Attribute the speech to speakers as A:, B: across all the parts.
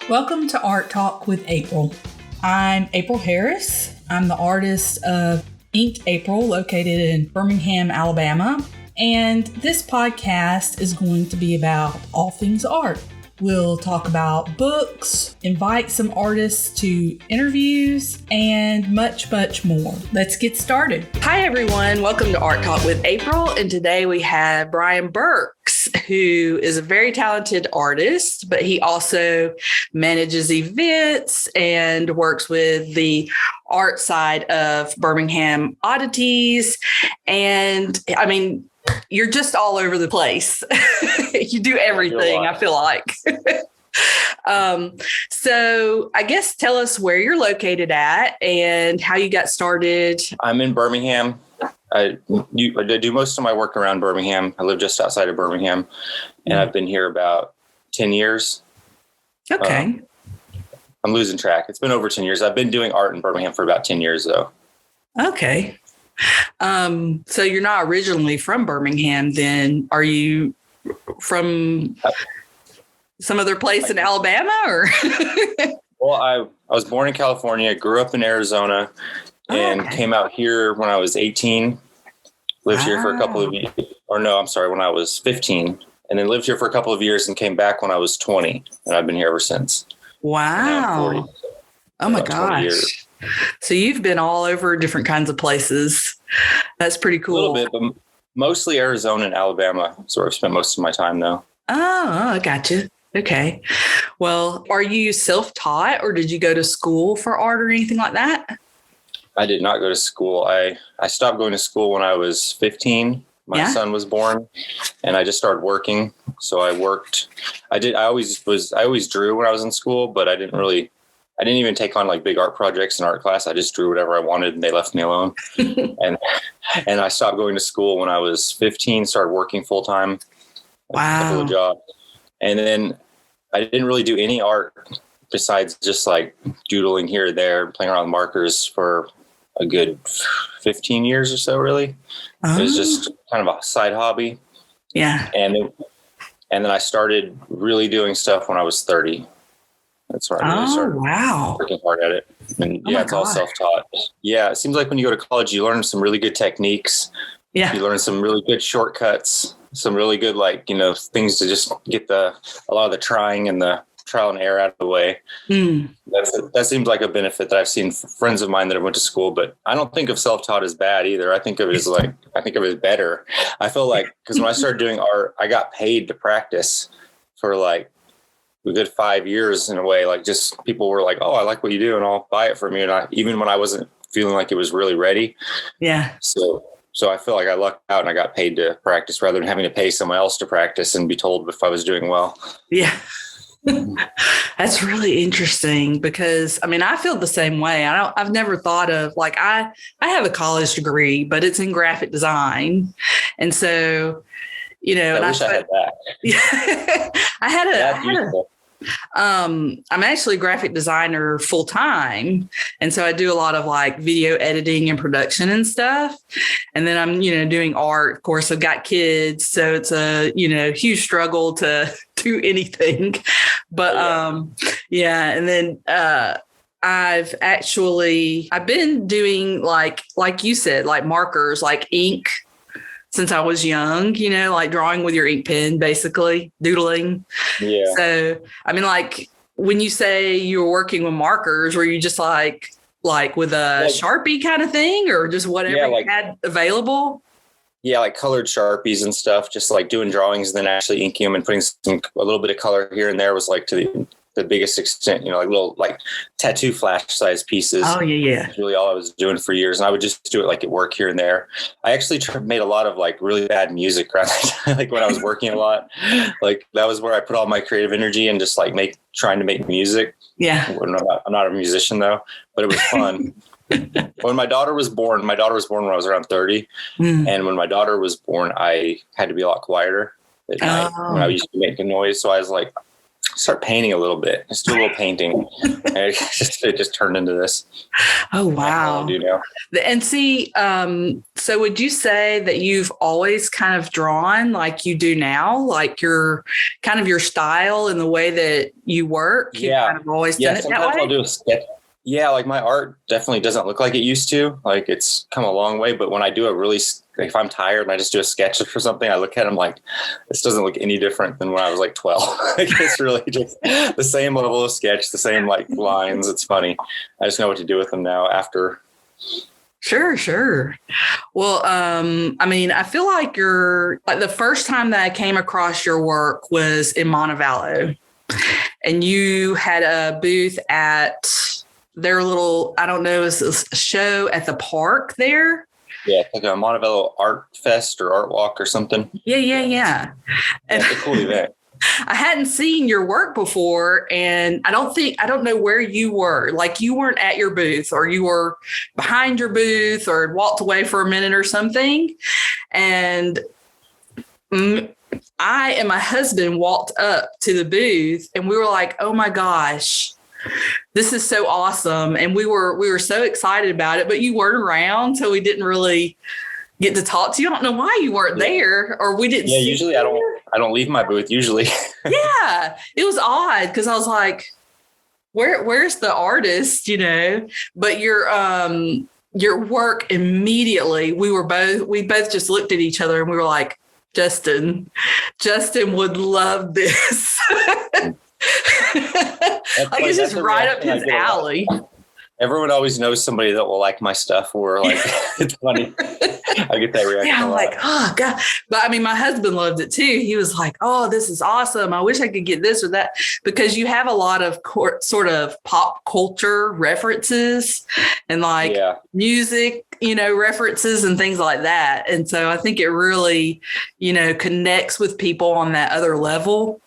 A: Welcome to Art Talk with April. I'm April Harris. I'm the artist of Inktober, located in Birmingham, Alabama. And this podcast is going to be about all things art. We'll talk about books, invite some artists to interviews, and much, much more. Let's get started. Hi, everyone. Welcome to Art Talk with April. And today we have Brian Burks, who is a very talented artist, but he also manages events and works with the art side of Birmingham Oddities. And I mean, you're just all over the place. You do everything, I feel like. So I guess tell us where you're located at and how you got started.
B: I'm in Birmingham. I do most of my work around Birmingham. I live just outside of Birmingham, and I've been here about 10 years.
A: Okay.
B: I'm losing track. It's been over 10 years. I've been doing art in Birmingham for about 10 years, though.
A: Okay. So you're not originally from Birmingham, then? Are you from some other place in Alabama, or?
B: Well, I was born in California, grew up in Arizona, and came out here when I was 18. Lived here for a couple of years. Or no, I'm sorry, when I was 15. And then lived here for a couple of years and came back when I was 20. And I've been here ever since.
A: Wow. Oh my gosh. So you've been all over different kinds of places. That's pretty cool.
B: A little bit, but mostly Arizona and Alabama. So I've spent most of my time, though.
A: Oh, I gotcha. Okay. Well, are you self-taught, or did you go to school for art or anything like that?
B: I did not go to school. I stopped going to school when I was 15. My son was born, and I just started working. So I worked. I always drew when I was in school, but I didn't even take on like big art projects in art class. I just drew whatever I wanted, and they left me alone. and I stopped going to school when I was 15, started working full time.
A: Wow.
B: A couple of jobs. And then I didn't really do any art besides just like doodling here or there, playing around with markers for a good 15 years or so, really. It was just kind of a side hobby.
A: Yeah.
B: And then I started really doing stuff when I was 30. That's where I really started working hard at it. And it's all self-taught. Yeah, it seems like when you go to college, you learn some really good techniques. Yeah. You learn some really good shortcuts, some really good, things to just get a lot of the trying and the trial and error out of the way. That seems like a benefit that I've seen friends of mine that have went to school, but I don't think of self-taught as bad either. I think of it as better. I feel like, because when I started doing art, I got paid to practice for like a good 5 years in a way. Like, just people were like, "Oh, I like what you do, and I'll buy it from you." And even when I wasn't feeling like it was really ready. Yeah. So I feel like I lucked out and I got paid to practice rather than having to pay someone else to practice and be told if I was doing well.
A: Yeah. That's really interesting, because I feel the same way. I've never thought of I have a college degree, but it's in graphic design. And so,
B: I wish I had that.
A: Yeah. I'm actually a graphic designer full time. And so I do a lot of video editing and production and stuff. And then I'm, doing art. Of course, I've got kids, so it's a, huge struggle to do anything. But and then I've been doing like you said, markers, ink, since I was young, drawing with your ink pen, basically doodling. Yeah. So, when you say you were working with markers, were you just like with a Sharpie kind of thing, or just whatever you had available?
B: Yeah, like colored Sharpies and stuff, just doing drawings and then actually inking them and putting a little bit of color here and there was to the biggest extent, little tattoo flash size pieces. Oh, yeah. That's really all I was doing for years. And I would just do it at work here and there. I actually made a lot of really bad music around that time, when I was working a lot. That was where I put all my creative energy and just trying to make music. Yeah. I'm not a musician though, but it was fun. When my daughter was born when I was around 30. And when my daughter was born, I had to be a lot quieter at night when I used to make a noise. So I was start painting a little bit. Just do a little painting. And it just turned into this.
A: Oh, wow.
B: I do now.
A: And see, so would you say that you've always kind of drawn like you do now, like your kind of your style and the way that you work? You've kind of always done it that way?
B: Sometimes I'll do a sketch. Yeah, like my art definitely doesn't look like it used to. Like it's come a long way, but when I do if I'm tired and I just do a sketch for something, I look at them like, this doesn't look any different than when I was like 12. Like it's really just the same level of sketch, the same like lines. It's funny. I just know what to do with them now after.
A: Sure. Well, I mean, I feel like the first time that I came across your work was in Montevallo, and you had a booth at their little, I don't know, is this a show at the park there?
B: Yeah, it's like a Montevallo Art Fest or Art Walk or something.
A: Yeah. And
B: it's a cool event.
A: I hadn't seen your work before, and I don't know where you were. Like you weren't at your booth, or you were behind your booth, or walked away for a minute or something. And I and my husband walked up to the booth, and we were like, "Oh my gosh, this is so awesome!" And we were so excited about it. But you weren't around, so we didn't really get to talk to you. I don't know why you weren't there, or we didn't.
B: Yeah, usually I don't leave my booth usually.
A: Yeah, it was odd because I was like, where's the artist, But your work immediately, we both just looked at each other and we were like, Justin would love this. Like it's just right up his alley.
B: Everyone always knows somebody that will like my stuff, or like it's funny. I get that reaction.
A: Yeah, I'm like, oh God. But I mean, my husband loved it too. He was like, oh, this is awesome. I wish I could get this or that, because you have a lot of sort of pop culture references and like music, references and things like that. And so I think it really, connects with people on that other level.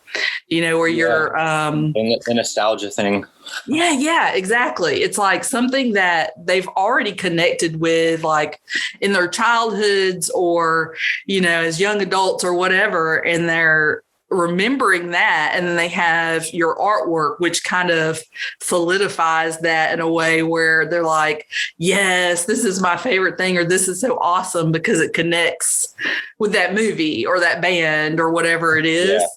A: Where you're
B: the nostalgia thing.
A: Yeah, exactly. It's like something that they've already connected with, like in their childhoods or, as young adults or whatever. And they're remembering that. And then they have your artwork, which kind of solidifies that in a way where they're like, yes, this is my favorite thing, or this is so awesome because it connects with that movie or that band or whatever it is. Yeah.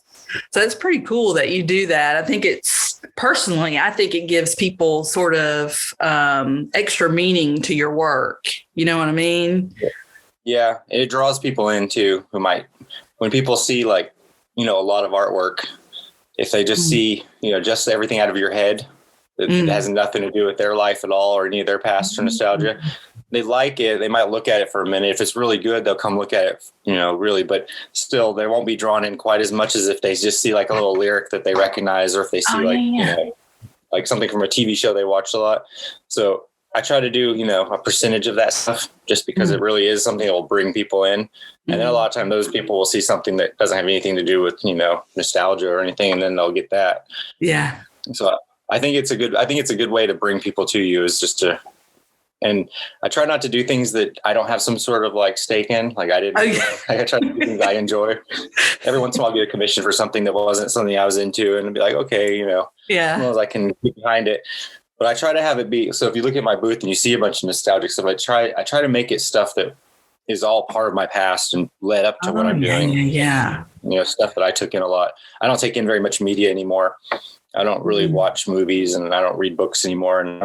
A: So it's pretty cool that you do that. I think it gives people sort of extra meaning to your work. You know what I mean?
B: Yeah. It draws people in too, when people see like, a lot of artwork, if they just see, just everything out of your head that has nothing to do with their life at all or any of their past or nostalgia, they like it. They might look at it for a minute. If it's really good, they'll come look at it, really, but still they won't be drawn in quite as much as if they just see like a little lyric that they recognize, or if they see like something from a TV show they watched a lot. So I try to do, a percentage of that stuff just because it really is something that will bring people in. And then a lot of time those people will see something that doesn't have anything to do with, nostalgia or anything. And then they'll get that. Yeah. So I think it's a good way to bring people to you, is just to, and I try not to do things that I don't have some sort of like stake in. Like I try to do things I enjoy. Every once in a while I'll get a commission for something that wasn't something I was into, and be like, okay, as long as I can get behind it. But I try to have it be, so if you look at my booth and you see a bunch of nostalgic stuff, I try to make it stuff that is all part of my past and led up to what I'm doing.
A: Yeah.
B: Stuff that I took in a lot. I don't take in very much media anymore. I don't really watch movies, and I don't read books anymore. And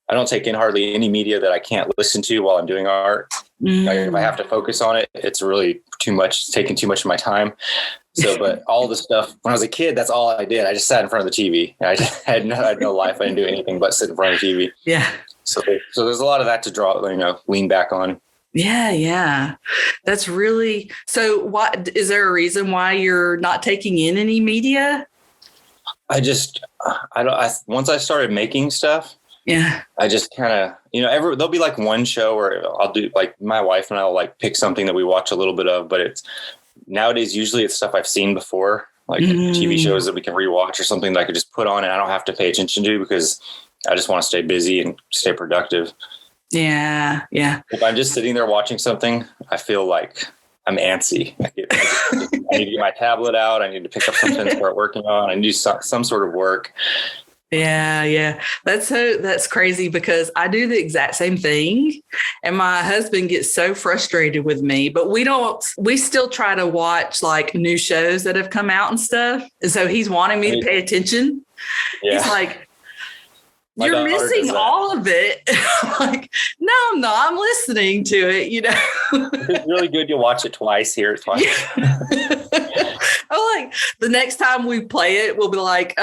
B: I don't take in hardly any media that I can't listen to while I'm doing art. Like if I have to focus on it, it's really too much. It's taking too much of my time. So, but all the stuff, when I was a kid, that's all I did. I just sat in front of the TV. I had no life. I didn't do anything but sit in front of the TV. Yeah. So there's a lot of that to draw, lean back on.
A: Yeah. That's really, so what, is there a reason why you're not taking in any media? Once I started making stuff, I just kind of, there'll be like one show where I'll do, like my wife and I will like pick something that we watch a little bit of, but it's nowadays, usually it's stuff I've seen before, like TV shows that we can rewatch or something that I could just put on and I don't have to pay attention to, because I just want to stay busy and stay productive. Yeah. If I'm just sitting there watching something, I feel like
B: I'm antsy. I need to get my tablet out. I need to pick up something to start working on. I need to do some sort of work.
A: Yeah. That's crazy because I do the exact same thing. And my husband gets so frustrated with me, but we still try to watch like new shows that have come out and stuff. And so he's wanting me to pay attention. Yeah. He's like, you're missing all of it. I'm like, no, I'm not. I'm listening to it,
B: It's really good to watch it twice, hear it twice.
A: Yeah. I'm like, the next time we play it, we'll be like,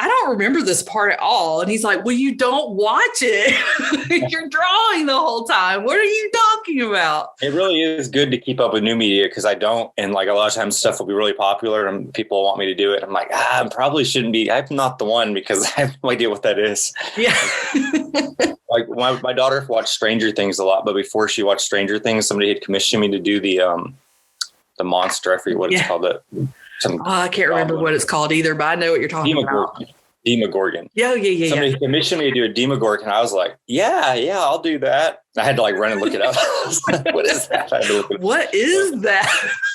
A: I don't remember this part at all. And he's like, well, you don't watch it. You're drawing the whole time. What are you talking about?
B: It really is good to keep up with new media because I don't. And like a lot of times stuff will be really popular and people want me to do it. I'm like, I probably shouldn't be. I'm not the one because I have no idea what that is.
A: Yeah.
B: Like my daughter watched Stranger Things a lot, but before she watched Stranger Things, somebody had commissioned me to do the monster. I forget what it's called.
A: I can't remember what it's called either, but I know what you're talking about.
B: Demogorgon.
A: Yeah.
B: Somebody commissioned me to do a Demogorgon. I was like, yeah, I'll do that. I had to like run and look it up. What is that? I had to look it up.
A: What is that?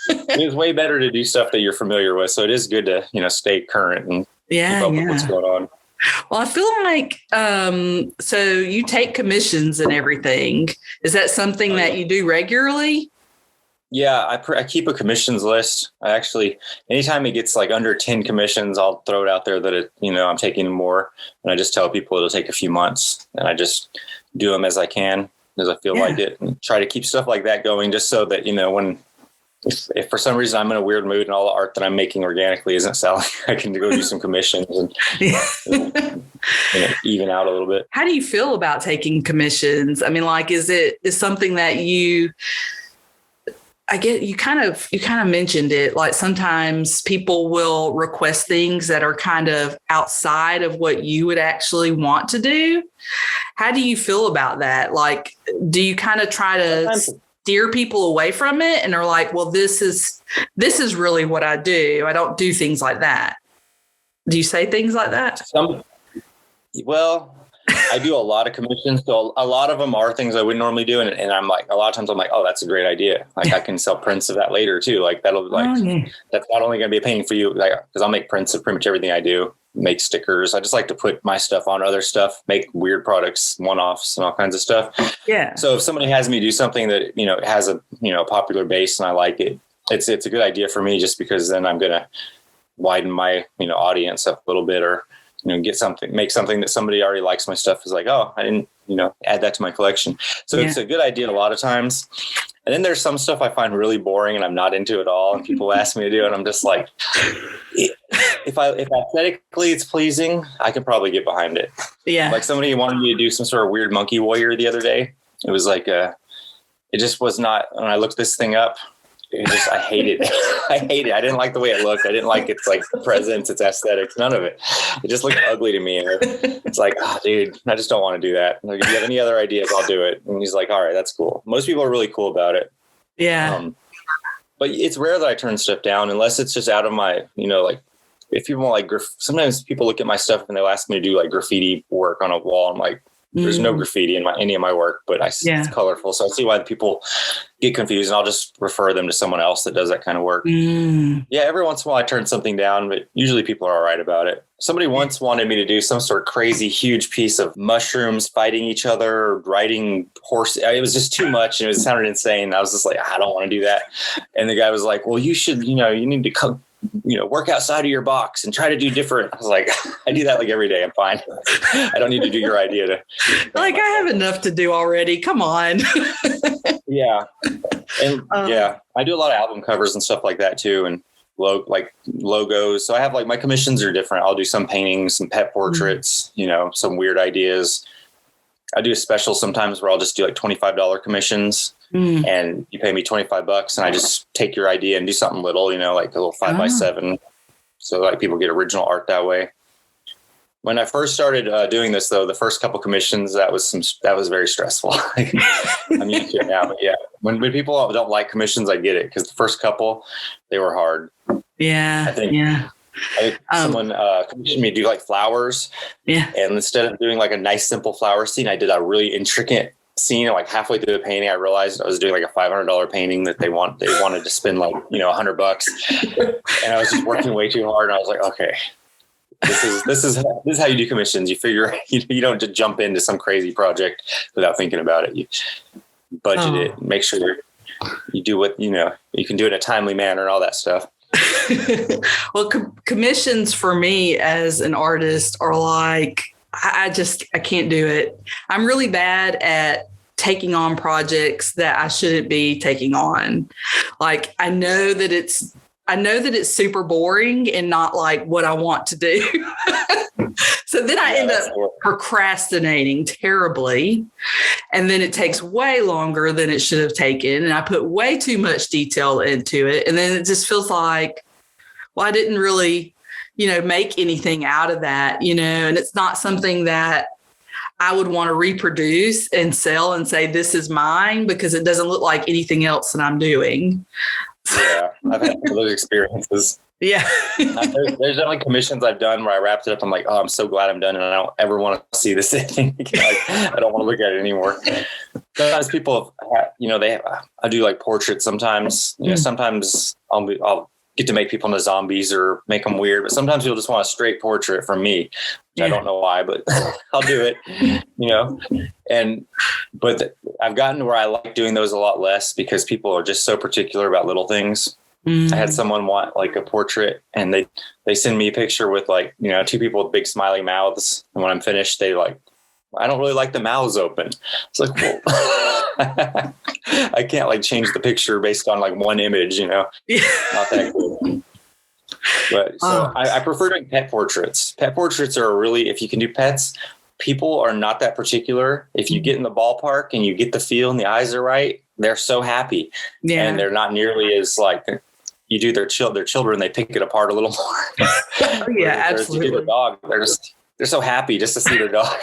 B: It's way better to do stuff that you're familiar with. So it is good to, stay current and keep up with what's going on.
A: Well, I feel like, so you take commissions and everything. Is that something that you do regularly?
B: Yeah, I keep a commissions list. I actually, anytime it gets like under 10 commissions, I'll throw it out there that I'm taking more. And I just tell people it'll take a few months and I just do them as I can, as I feel like it, and try to keep stuff like that going just so that, if for some reason I'm in a weird mood and all the art that I'm making organically isn't selling, I can go do some commissions and even out a little bit.
A: How do you feel about taking commissions? I mean, like, is something that I get you kind of mentioned it, like sometimes people will request things that are kind of outside of what you would actually want to do. How do you feel about that? Like, do you kind of try to steer people away from it and are like, well, this is really what I do. I don't do things like that. Do you say things like that?
B: I do a lot of commissions. So a lot of them are things I wouldn't normally do. And I'm like, a lot of times I'm like, oh, that's a great idea. Like I can sell prints of that later too. Like that's not only going to be a pain for you, like, cause I'll make prints of pretty much everything I do, make stickers. I just like to put my stuff on other stuff, make weird products, one-offs and all kinds of stuff.
A: Yeah. So
B: if somebody has me do something that, has a, popular base and I like it, it's a good idea for me just because then I'm going to widen my, audience up a little bit or, make something that somebody already likes my stuff is like, oh, I didn't, add that to my collection. So it's a good idea a lot of times. And then there's some stuff I find really boring and I'm not into at all. And people ask me to do it. And I'm just like, if aesthetically it's pleasing, I can probably get behind it.
A: Yeah.
B: Like somebody wanted me to do some sort of weird monkey warrior the other day. It was like, it just was not, when I looked this thing up, I hate it. I hate it. I didn't like the way it looked. I didn't like its like presence, its aesthetics, none of it. It just looked ugly to me. And it's like, oh, dude, I just don't want to do that. Like, if you have any other ideas, I'll do it. And he's like, all right, that's cool. Most people are really cool about it.
A: Yeah.
B: But it's rare that I turn stuff down unless it's just out of my, like if people want like, sometimes people look at my stuff and they'll ask me to do like graffiti work on a wall. I'm like, there's no graffiti in any of my work, but it's colorful. So I see why people get confused and I'll just refer them to someone else that does that kind of work. Yeah. Every once in a while I turn something down, but usually people are all right about it. Somebody once wanted me to do some sort of crazy, huge piece of mushrooms fighting each other, riding horse. It was just too much. And it sounded insane. I was just like, I don't want to do that. And the guy was like, well, you should, you need to come, work outside of your box and try to do different. I was like, I do that like every day. I'm fine. I don't need to do your idea to.
A: Like I have enough to do already. Come on.
B: Yeah. And I do a lot of album covers and stuff like that too. And logos. So I have like my commissions are different. I'll do some paintings, some pet portraits, some weird ideas. I do a special sometimes where I'll just do like $25 commissions. And you pay me $25 and I just take your idea and do something little, like a little 5x7. So like people get original art that way. When I first started doing this though, the first couple commissions, that was very stressful. I'm used to it now, but yeah, when people don't like commissions, I get it. Cause the first couple, they were hard.
A: Yeah.
B: I think someone commissioned me to do like flowers.
A: Yeah.
B: And instead of doing like a nice, simple flower scene, I did a really intricate scene, like halfway through the painting, I realized I was doing like a $500 painting that they wanted to spend like, $100. And I was just working way too hard. And I was like, okay, this is how you do commissions. You figure, you don't just jump into some crazy project without thinking about it. You budget it, make sure you do what, you can do it in a timely manner and all that stuff.
A: Well, commissions for me as an artist are like, I can't do it. I'm really bad at taking on projects that I shouldn't be taking on. Like, I know that it's super boring and not like what I want to do. So then I end up procrastinating terribly. And then it takes way longer than it should have taken. And I put way too much detail into it. And then it just feels like, well, I didn't really, make anything out of that, and it's not something that I would want to reproduce and sell and say, this is mine, because it doesn't look like anything else that I'm doing.
B: Yeah, I've had those experiences.
A: Yeah.
B: There's definitely commissions I've done where I wrapped it up. I'm like, oh, I'm so glad I'm done. And I don't ever want to see this thing again. I don't want to look at it anymore. Sometimes people, I do like portraits sometimes. Sometimes I'll get to make people into zombies or make them weird. But sometimes people just want a straight portrait from me. I don't know why, but I'll do it, but I've gotten to where I like doing those a lot less because people are just so particular about little things. Mm. I had someone want like a portrait and they send me a picture with like, two people with big smiley mouths. And when I'm finished, they like, I don't really like the mouths open. It's like, well, I can't like change the picture based on like one image, Not that good. But so I prefer doing pet portraits. Pet portraits are really, if you can do pets, people are not that particular. If you get in the ballpark and you get the feel and the eyes are right, they're so happy. Yeah. And they're not nearly as like, you do their children, they pick it apart a little more.
A: Yeah, absolutely.
B: You do their dog, they're so happy just to see their dog.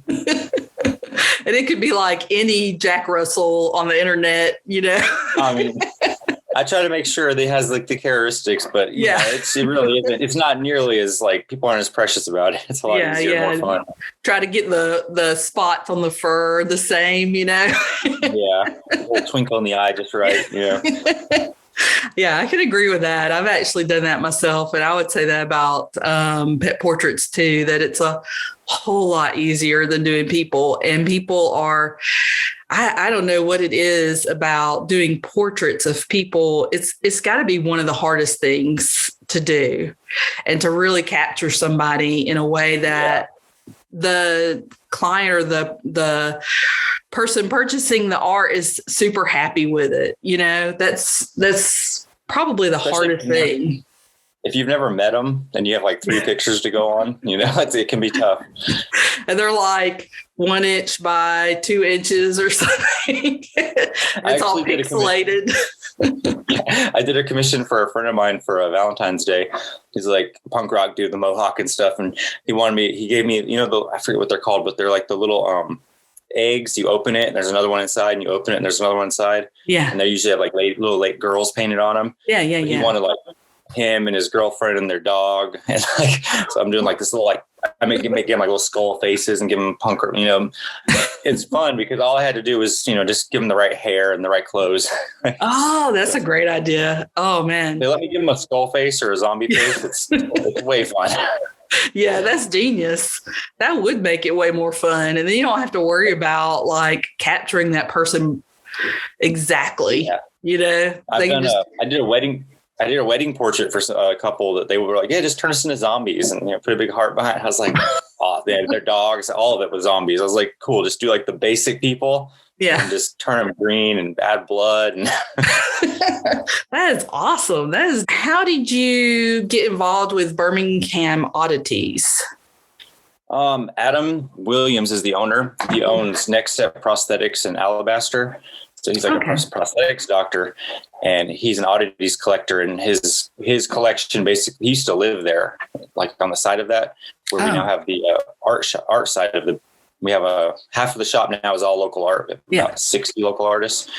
A: And it could be like any Jack Russell on the internet,
B: I mean, I try to make sure that it has like the characteristics, but it really isn't. It's not nearly as like people aren't as precious about it. It's a lot easier, more fun.
A: Try to get the spots on the fur the same, Yeah,
B: a little twinkle in the eye, just right. Yeah.
A: Yeah, I can agree with that. I've actually done that myself. And I would say that about pet portraits too, that it's a whole lot easier than doing people. And people are, I don't know what it is about doing portraits of people. It's got to be one of the hardest things to do, and to really capture somebody in a way that the client or the person purchasing the art is super happy with it. That's probably the hardest thing.
B: If you've never met them and you have like 3 pictures to go on, it can be tough.
A: And they're like 1 inch by 2 inches or something. It's all pixelated.
B: I did a commission for a friend of mine for a Valentine's Day. He's like punk rock dude, the mohawk and stuff. And he gave me, I forget what they're called, but they're like the little, eggs. You open it and there's another one inside, and you open it and there's another one inside. Yeah. And they usually have like little girls painted on them.
A: Yeah.
B: He wanted like him and his girlfriend and their dog. And like, so I'm doing like this little, like, I make him like little skull faces and give him punk, it's fun because all I had to do was, just give him the right hair and the right clothes.
A: Oh, that's a great idea. Oh man.
B: They let me give him a skull face or a zombie face. It's way fun.
A: Yeah, that's genius. That would make it way more fun. And then you don't have to worry about like capturing that person exactly. Yeah.
B: I did a wedding portrait for a couple that they were like, yeah, just turn us into zombies and put a big heart behind. I was like, oh, they had their dogs, all of it was zombies. I was like, cool, just do like the basic people. Yeah. And just turn them green and add blood. And
A: that is awesome. How did you get involved with Birmingham Oddities?
B: Adam Williams is the owner. He owns Next Step Prosthetics in Alabaster. So he's like a prosthetics doctor, and he's an oddities collector. And his collection, basically, he used to live there, like on the side of that, where we now have the art side of the. We have half of the shop now is all local art, about 60 local artists.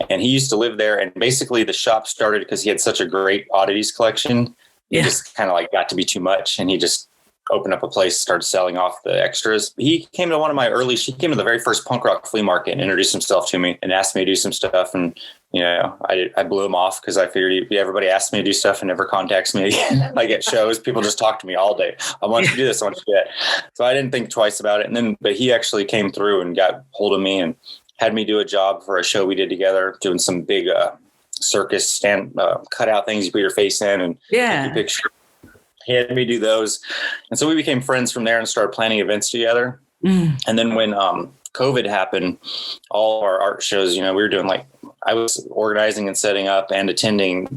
B: And he used to live there. And basically the shop started because he had such a great oddities collection. It just kind of like got to be too much. And he just opened up a place, started selling off the extras. He came to she came to the very first punk rock flea market and introduced himself to me and asked me to do some stuff. And, I blew him off because I figured everybody asks me to do stuff and never contacts me again. Like at shows, people just talk to me all day. I want you to do this. I want you to do that. So I didn't think twice about it. But he actually came through and got hold of me and had me do a job for a show we did together, doing some big circus stand cutout things you put your face in and take your picture. He had me do those. And so we became friends from there and started planning events together. And then when COVID happened, all our art shows, we were doing I was organizing and setting up and attending,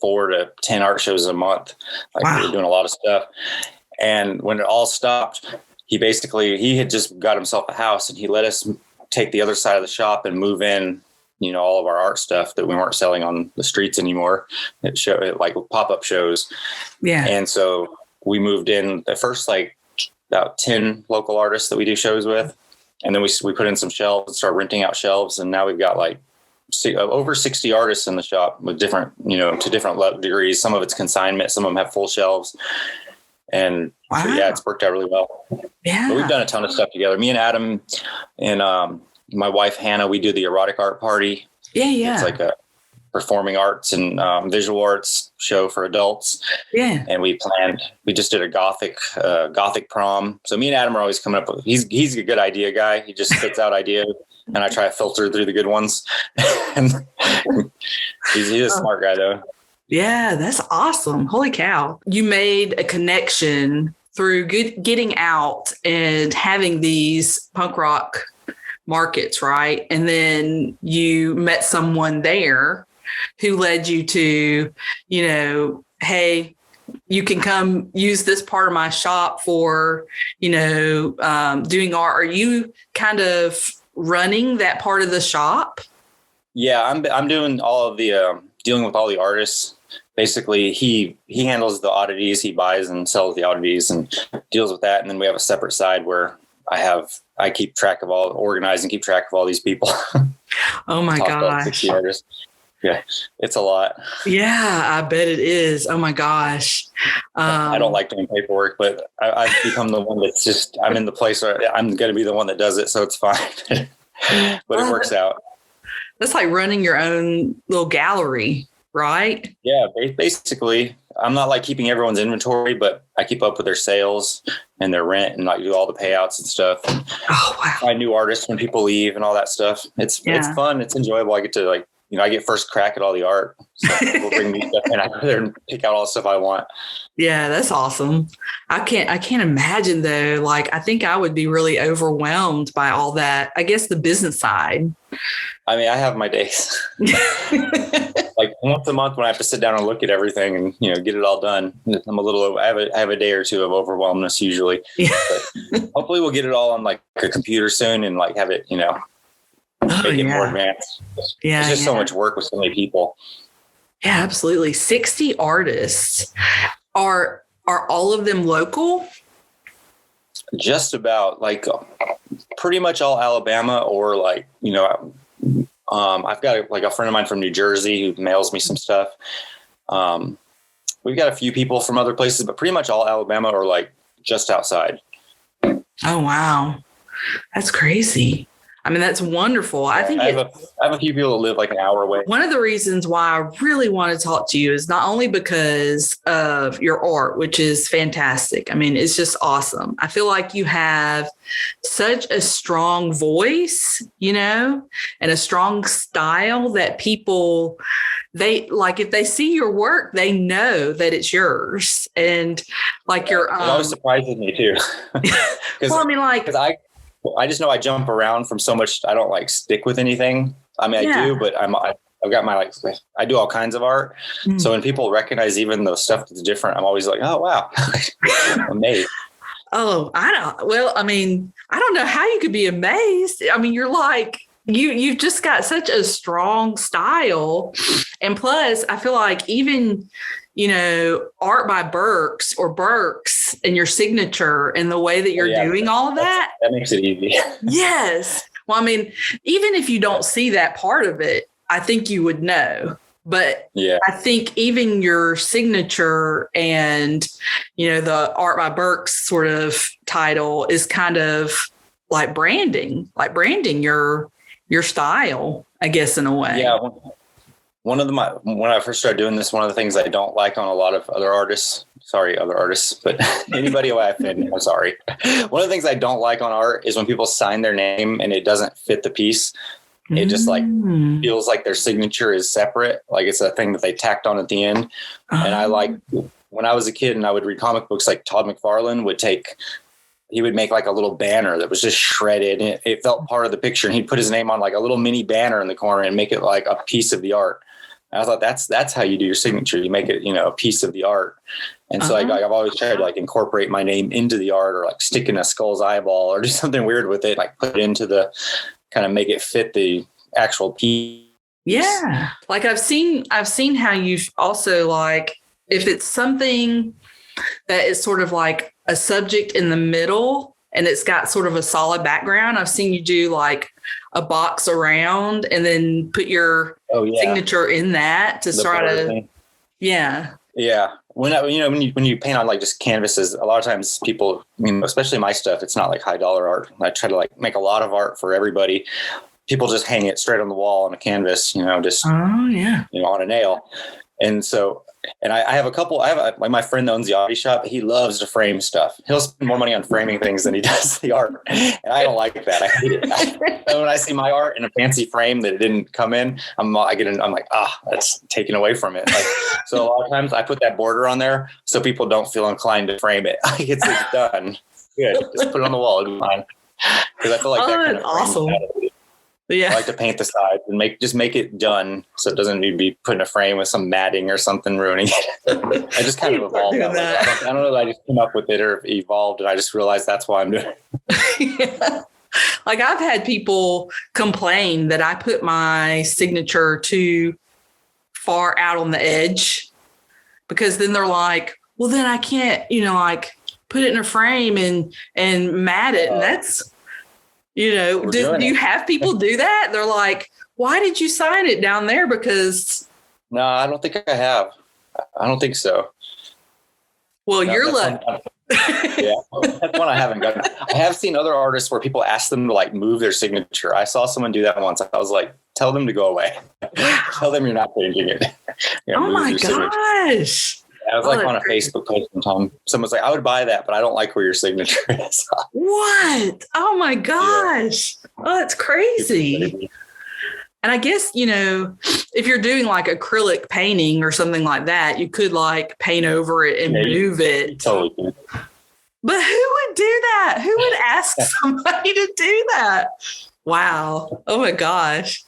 B: 4 to 10 art shows a month. We were doing a lot of stuff. And when it all stopped, he had just got himself a house and he let us take the other side of the shop and move in, all of our art stuff that we weren't selling on the streets anymore. It showed like pop-up shows. Yeah. And so we moved in at first, about 10 local artists that we do shows with. And then we put in some shelves and started renting out shelves. And now we've got over 60 artists in the shop with different, to different degrees. Some of it's consignment. Some of them have full shelves. And so, it's worked out really well. Yeah. But we've done a ton of stuff together. Me and Adam and my wife, Hannah, we do the erotic art party. Yeah. Yeah. It's like a performing arts and visual arts show for adults. Yeah. And we just did a gothic prom. So me and Adam are always coming up with, he's a good idea guy. He just spits out ideas and I try to filter through the good ones. And he's a smart guy though.
A: Yeah, that's awesome. Holy cow. You made a connection through getting out and having these punk rock markets, right? And then you met someone there who led you to, hey, you can come use this part of my shop for, doing art. Are you kind of running that part of the shop?
B: Yeah, I'm doing all of the dealing with all the artists. Basically, he handles the oddities. He buys and sells the oddities and deals with that. And then we have a separate side where I keep track of organize and keep track of all these people.
A: Oh my gosh.
B: 60 artists. Yeah, it's a lot.
A: Yeah, I bet it is. Oh my gosh.
B: I don't like doing paperwork, but I've become the one that's just, I'm in the place where I'm going to be the one that does it. So it's fine, but it works out.
A: That's like running your own little gallery, right?
B: Yeah, basically. I'm not like keeping everyone's inventory, but I keep up with their sales and their rent and do all the payouts and stuff. Oh, wow. Find new artists when people leave and all that stuff. It's fun. It's enjoyable. I get to I get first crack at all the art. So people bring me stuff and I go there and pick out all the stuff I want.
A: Yeah, that's awesome. I can't imagine though. I think I would be really overwhelmed by all that. I guess the business side.
B: I mean, I have my days. Once a month when I have to sit down and look at everything and, get it all done. I'm a little, I have a day or two of overwhelmness usually. Yeah. But hopefully we'll get it all on a computer soon and have it, make it more advanced. Yeah. It's just so much work with so many people.
A: Yeah, absolutely. 60 artists. Are all of them local?
B: Just about pretty much all Alabama or I've got a friend of mine from New Jersey who mails me some stuff. We've got a few people from other places, but pretty much all Alabama or just outside.
A: Oh, wow. That's crazy. I mean, that's wonderful. I think
B: I have a few people that live an hour away.
A: One of the reasons why I really want to talk to you is not only because of your art, which is fantastic. I mean, it's just awesome. I feel like you have such a strong voice, and a strong style that people, if they see your work, they know that it's yours. And your,
B: it always surprises me too.
A: Well, I mean,
B: I just know I jump around from so much. I don't stick with anything. I mean, I do, but I've got my I do all kinds of art. Mm. So when people recognize even the stuff that's different, I'm always oh, wow, amazed.
A: Oh, I don't. Well, I mean, I don't know how you could be amazed. I mean, you're you've just got such a strong style. And plus, I feel even, art by Burks or Burks and your signature and the way that you're doing all of that.
B: That makes it easy.
A: Yes. Well, I mean, even if you don't see that part of it, I think you would know. But I think even your signature and, the Art by Burks sort of title is kind of like branding your style, I guess, in a way.
B: Yeah. When I first started doing this, one of the things I don't like on a lot of other artists, but anybody who I offend, I'm sorry. One of the things I don't like on art is when people sign their name and it doesn't fit the piece. It just like feels like their signature is separate. Like it's a thing that they tacked on at the end. And I like, when I was a kid and I would read comic books, like Todd McFarlane he would make like a little banner that was just shredded. And it felt part of the picture. And he'd put his name on like a little mini banner in the corner and make it like a piece of the art. And I thought that's how you do your signature. You make it, a piece of the art. And so like I've always tried to like incorporate my name into the art, or like stick in a skull's eyeball or do something weird with it, like put it into the kind of make it fit the actual piece.
A: Yeah. Like I've seen how you also, like, if it's something that is sort of like a subject in the middle and it's got sort of a solid background, I've seen you do like a box around and then put your signature in that to try to, Yeah. When you paint on like just canvases, a lot of times people, especially my stuff, it's not like high dollar art. I try to like make a lot of art for everybody. People just hang it straight on the wall on a canvas, on a nail. And so, and I have like my friend that owns the Oddity shop. He loves to frame stuff. He'll spend more money on framing things than he does the art. And I don't like that. I hate it. When I see my art in a fancy frame that it didn't come in, I'm like, that's taken away from it. Like, so a lot of times I put that border on there so people don't feel inclined to frame it. Like it's done. Good. Just put it on the wall. It'll be fine. Because I feel like that kind of awesome.
B: I like to paint the sides and make it done so it doesn't need to be put in a frame with some matting or something ruining it. I just kind of evolved that. I don't know that I just came up with it or evolved, and I just realized that's why I'm doing it.
A: Like I've had people complain that I put my signature too far out on the edge, because then they're like, well, then I can't, like put it in a frame and mat it. And that's, do you have people do that? They're like, why did you sign it down there? Because
B: no, I don't think I have. I don't think so.
A: Well, you're lucky.
B: Yeah, that's one I haven't done. I have seen other artists where people ask them to like move their signature. I saw someone do that once. I was like, tell them to go away. Tell them you're not changing it.
A: Oh my gosh.
B: I was like on a Facebook post one time. Someone's like, I would buy that, but I don't like where your signature is.
A: What? Oh my gosh. Yeah. Oh, that's crazy. And I guess, if you're doing like acrylic painting or something like that, you could like paint over it and move it.
B: Totally could.
A: But who would do that? Who would ask somebody to do that? Wow. Oh my gosh.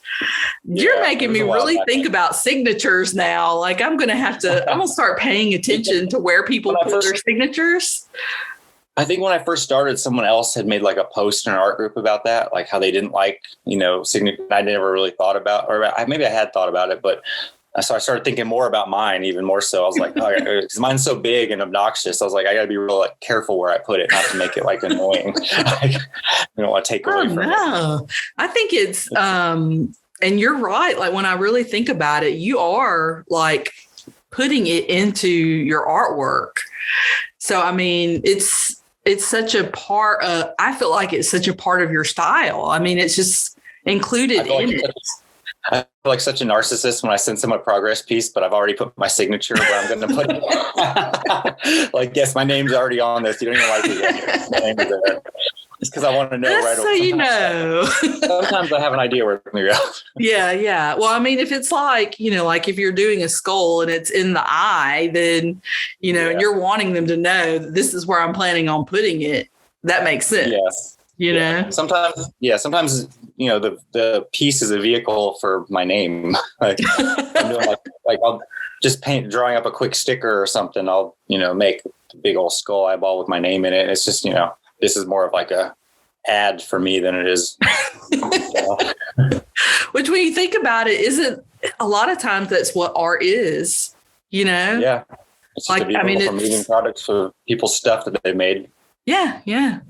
A: You're making me really think about signatures now. Like I'm going to start paying attention to where people put their signatures.
B: I think when I first started, someone else had made like a post in an art group about that, like how they didn't like, signature. I never really thought about, or maybe I had thought about it, but so I started thinking more about mine, even more so. I was like, because mine's so big and obnoxious. I was like, I got to be real careful where I put it, not to make it like annoying. I don't want to take away from it.
A: I think it's, and you're right. Like when I really think about it, you are like putting it into your artwork. So, I mean, it's such a part of, I feel like it's such a part of your style. I mean, it's just included in it.
B: I feel like such a narcissist when I send someone a progress piece, but I've already put my signature where I'm going to put it. Like, yes, my name's already on this. You don't even like it yet. My name is there. It's because I want to know right away. Sometimes I have an idea where it's going to go.
A: Yeah. Well, I mean, if it's like, like if you're doing a skull and it's in the eye, then, and you're wanting them to know that this is where I'm planning on putting it. That makes sense.
B: Yes. Sometimes, the piece is a vehicle for my name. Like, I'm doing like I'll just drawing up a quick sticker or something. I'll, make a big old skull eyeball with my name in it. It's just, this is more of like a ad for me than it is.
A: Which when you think about it, isn't a lot of times that's what art is,
B: Yeah. It's just a vehicle for moving products for people's stuff that they made.
A: Yeah.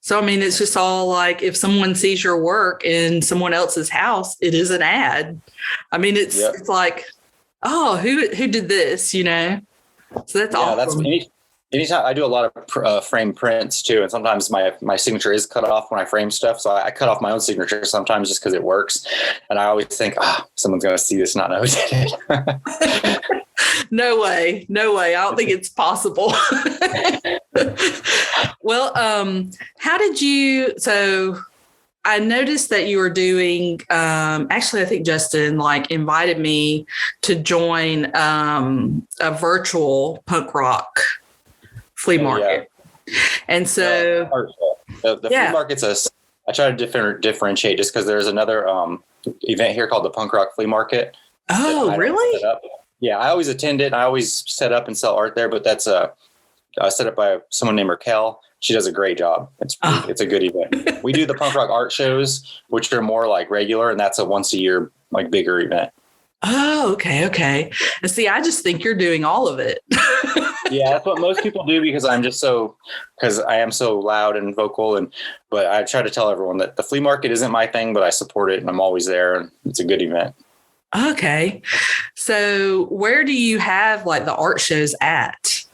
A: So, I mean, it's just all like if someone sees your work in someone else's house, it is an ad. I mean, it's like, oh, who did this, So that's awesome.
B: Anytime I do a lot of frame prints too, and sometimes my signature is cut off when I frame stuff, so I cut off my own signature sometimes just because it works. And I always think, someone's going to see this, not know who did it.
A: No way. I don't think it's possible. Well, how did you? So I noticed that you were doing. Actually, I think Justin invited me to join a virtual punk rock flea market. Yeah. And so
B: the flea market's I try to differentiate just because there's another event here called the Punk Rock Flea Market.
A: Oh, really?
B: Yeah, I always attend it. I always set up and sell art there, but that's set up by someone named Raquel. She does a great job. It's a good event. We do the punk rock art shows, which are more regular, and that's a once a year bigger event.
A: Oh, okay. And see, I just think you're doing all of it.
B: Yeah, that's what most people do because I am so loud and vocal, but I try to tell everyone that the flea market isn't my thing, but I support it and I'm always there, and it's a good event.
A: Okay. So where do you have the art shows at?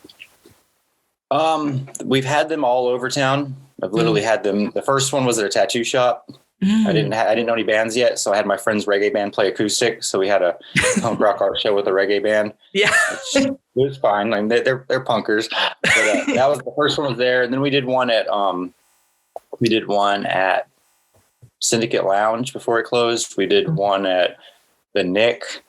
B: We've had them all over town. I've literally had them. The first one was at a tattoo shop. I didn't know any bands yet, so I had my friend's reggae band play acoustic. So we had a punk rock art show with a reggae band. Yeah, it was fine. They're punkers. But that was the first one was there, and then we did one at Syndicate Lounge before it closed. We did one at the Nick.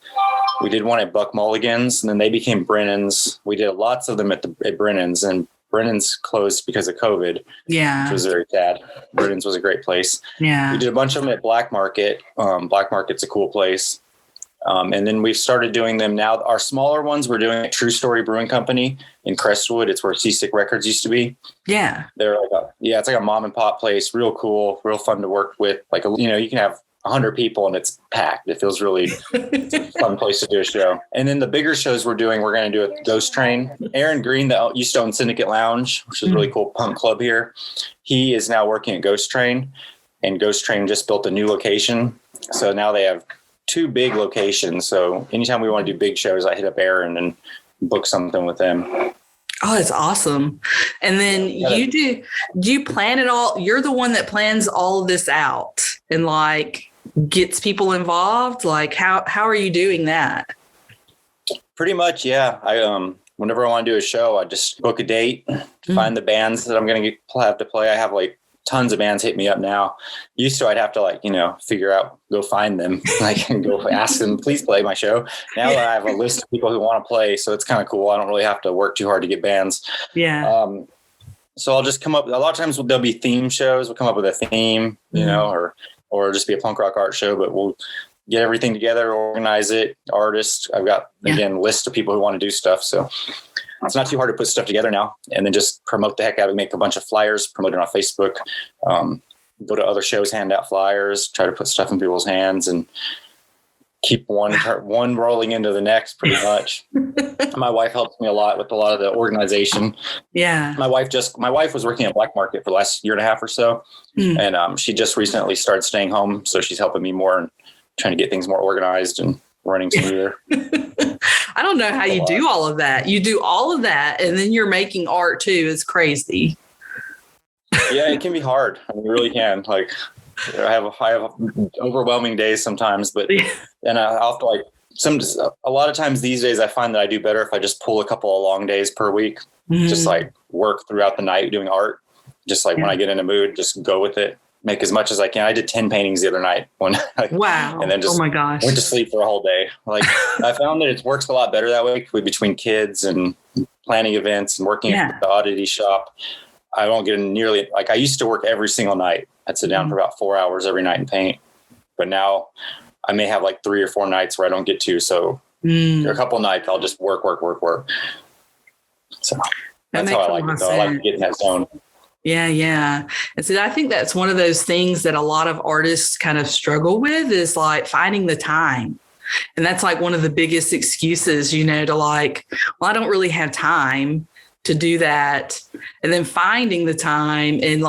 B: We did one at Buck Mulligan's, and then they became Brennan's. We did lots of them at Brennan's, and Brennan's closed because of COVID. Yeah. Which was very sad. Brennan's was a great place. Yeah. We did a bunch of them at Black Market. Black Market's a cool place. And then we've started doing them now. Our smaller ones we're doing at True Story Brewing Company in Crestwood. It's where Seasick Records used to be. Yeah. They're it's like a mom and pop place. Real cool, real fun to work with. You can have 100 people and it's packed. It feels really it's a fun place to do a show. And then the bigger shows we're going to do at Ghost Train. Aaron Green, that used to own Syndicate Lounge, which is a really cool punk club here. He is now working at Ghost Train, and Ghost Train just built a new location. So now they have 2 big locations. So anytime we want to do big shows, I hit up Aaron and book something with them. Oh, that's awesome. And then do you plan it all? You're the one that plans all of this out and gets people involved. How are you doing that? Pretty much. Yeah. I, whenever I want to do a show, I just book a date, find the bands that I'm going to have to play. I have tons of bands hit me up now. Used to, I'd have to figure out, go find them, and go ask them, please play my show. Now that I have a list of people who want to play, so it's kind of cool. I don't really have to work too hard to get bands. Yeah. So I'll just come up. A lot of times there'll be theme shows. We'll come up with a theme, or just be a punk rock art show. But we'll get everything together, organize it. Artists. I've got again list of people who want to do stuff. So it's not too hard to put stuff together now, and then just promote the heck out of it. Make a bunch of flyers, promote it on Facebook, go to other shows, hand out flyers, try to put stuff in people's hands, and keep one rolling into the next pretty much. My wife helps me a lot with a lot of the organization. Yeah. My wife was working at Black Market for the last year and a half or so. And she just recently started staying home. So she's helping me more and trying to get things more organized and running smoother. I don't know how you do all of that. You do all of that and then you're making art too. It's crazy. Yeah, it can be hard. I mean, it really can. I have overwhelming days sometimes, but and I'll have to a lot of times these days I find that I do better if I just pull a couple of long days per week, just work throughout the night doing art. Just when I get in a mood, just go with it. Make as much as I can. I did 10 paintings the other night wow. And then just went to sleep for a whole day. I found that it works a lot better that way between kids and planning events and working at the Oddity shop. I don't get nearly I used to work every single night. I'd sit down for about 4 hours every night and paint. But now I may have 3 or 4 nights where I don't get to. So a couple of nights I'll just work. So that's how I like it though. I like to get in that zone. Yeah. And so I think that's one of those things that a lot of artists kind of struggle with is finding the time. And that's one of the biggest excuses, to well, I don't really have time to do that. And then finding the time and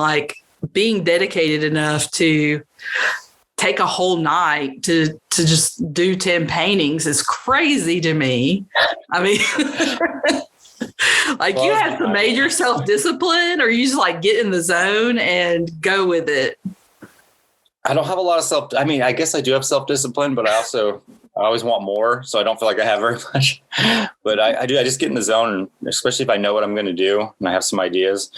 B: being dedicated enough to
A: take a whole night to just do 10 paintings is crazy to me. I mean, like, you have to major self-discipline, or you just like get in the zone and go with it?
B: I don't have a lot of I mean, I guess I do have self-discipline, but I always want more. So I don't feel like I have very much, but I just get in the zone, and especially if I know what I'm going to do and I have some ideas.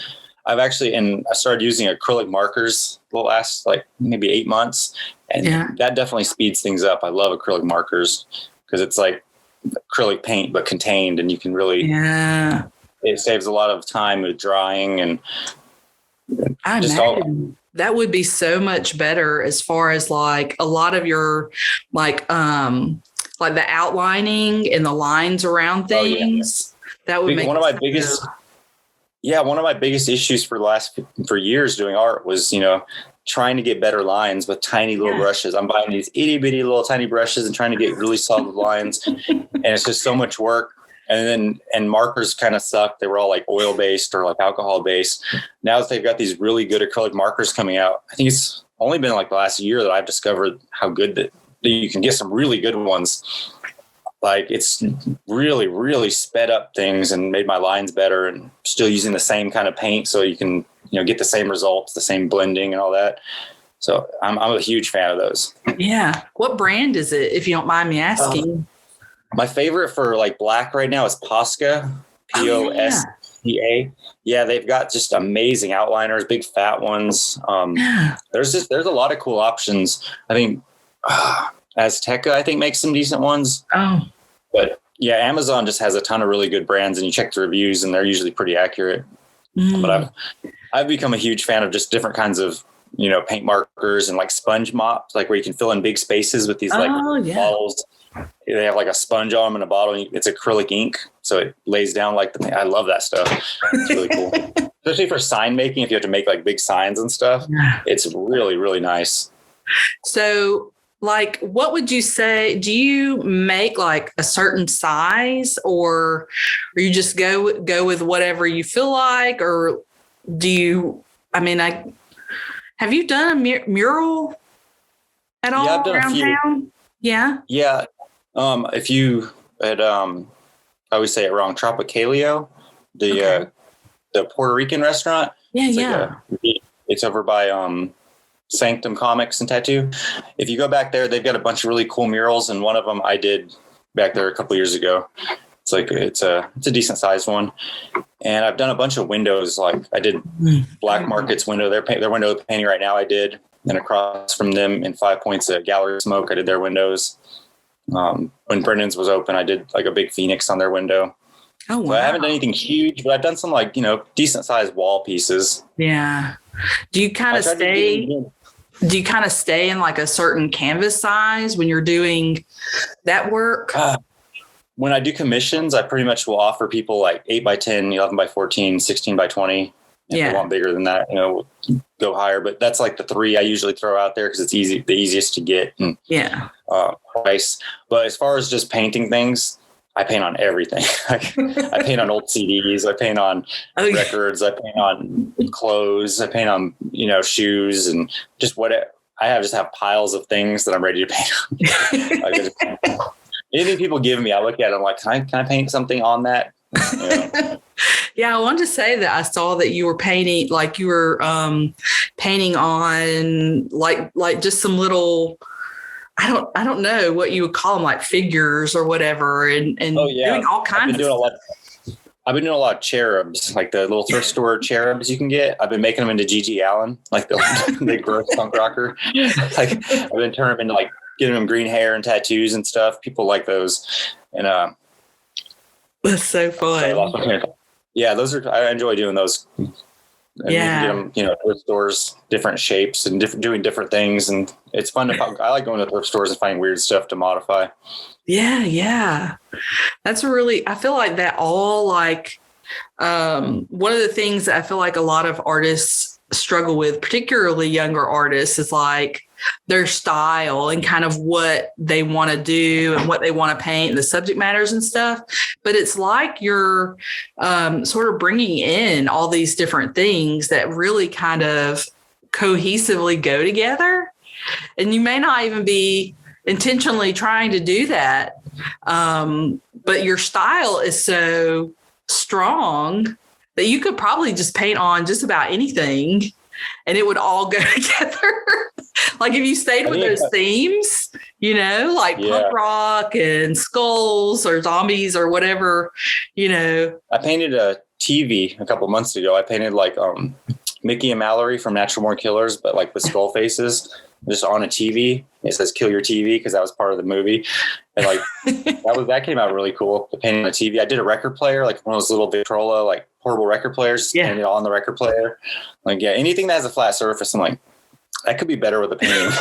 B: I started using acrylic markers the last like maybe 8 months, and that definitely speeds things up. I love acrylic markers because it's like acrylic paint, but contained, and you can really, it saves a lot of time with drying, and
A: I imagine that would be so much better as far as like a lot of your like the outlining and the lines around things. That would make
B: one of my biggest. Yeah, one of my biggest issues for years doing art was, trying to get better lines with tiny little brushes. I'm buying these itty bitty little tiny brushes and trying to get really solid lines, and it's just so much work. And markers kind of suck. They were all like oil based or like alcohol based. Now that they've got these really good acrylic markers coming out, I think it's only been like the last year that I've discovered how good that you can get some really good ones. Like, it's really, really sped up things and made my lines better, and still using the same kind of paint so you can, get the same results, the same blending and all that. So I'm a huge fan of those. Yeah.
A: What brand is it, if you don't mind me asking?
B: My favorite for like black right now is Posca, Posca. Yeah, they've got just amazing outliners, big fat ones. There's a lot of cool options. I think Azteca, I think, makes some decent ones.
A: Oh.
B: But yeah, Amazon just has a ton of really good brands, and you check the reviews and they're usually pretty accurate. But I've become a huge fan of just different kinds of, paint markers and like sponge mops, like where you can fill in big spaces with these bottles. They have like a sponge on them in a bottle. It's acrylic ink, so it lays down like the paint. I love that stuff. It's really cool. Especially for sign making, if you have to make like big signs and stuff. It's really, really nice.
A: So, like, what would you say? Do you make like a certain size, or you just go with whatever you feel like, or do you? I mean, have you done a mural at all around town? Yeah.
B: Yeah. If you at I always say it wrong, Tropicalio, the Puerto Rican restaurant.
A: Yeah.
B: It's over by Sanctum Comics and Tattoo. If you go back there, they've got a bunch of really cool murals, and one of them I did back there a couple of years ago. It's a decent sized one, and I've done a bunch of windows. Like I did Black Market's window, their window painting right now I did, and across from them in 5 Points at Gallery Smoke, I did their windows. When Brennan's was open, I did like a big Phoenix on their window.
A: Oh wow!
B: So I haven't done anything huge, but I've done some like decent sized wall pieces.
A: Yeah. Do you kind of stay? Do you kind of stay in like a certain canvas size when you're doing that work?
B: When I do commissions, I pretty much will offer people like 8 by 10, 11 by 14, 16 by 20. If they want bigger than that, go higher. But that's like the 3 I usually throw out there because it's the easiest to get. And, price. But as far as just painting things, I paint on everything. I paint on old CDs. I paint on records. I paint on clothes. I paint on, shoes, and just I just have piles of things that I'm ready to paint on. Anything people give me, I look at it, I'm like, can I paint something on that?
A: Yeah, I wanted to say that I saw that you were painting, like you were painting on like just some little, I don't know what you would call them, like figures or whatever, and doing all kinds of stuff.
B: I've been doing a lot of cherubs, like the little thrift store cherubs you can get. I've been making them into Gigi Allen, like the big gross punk rocker. Like I've been turning them into like getting them green hair and tattoos and stuff. People like those, and
A: that's so fun.
B: Yeah, I enjoy doing those. And you can get them, thrift stores, different shapes and doing different things, and it's fun I like going to thrift stores and finding weird stuff to modify.
A: Yeah. That's I feel like that all like, one of the things that I feel like a lot of artists struggle with, particularly younger artists, is like their style and kind of what they want to do and what they want to paint and the subject matters and stuff. But it's like you're sort of bringing in all these different things that really kind of cohesively go together. And you may not even be intentionally trying to do that. But your style is so strong that you could probably just paint on just about anything and it would all go together. Like if you stayed with those themes, like punk rock and skulls or zombies or whatever,
B: I painted a TV a couple months ago. I painted like Mickey and Mallory from Natural Born Killers, but like with skull faces just on a TV. It says "Kill Your TV" because that was part of the movie. And like that came out really cool. The painting on the TV. I did a record player, like one of those little Victrola, like portable record players. Painted on the record player. Like anything that has a flat surface, I'm like, that could be better with a painting.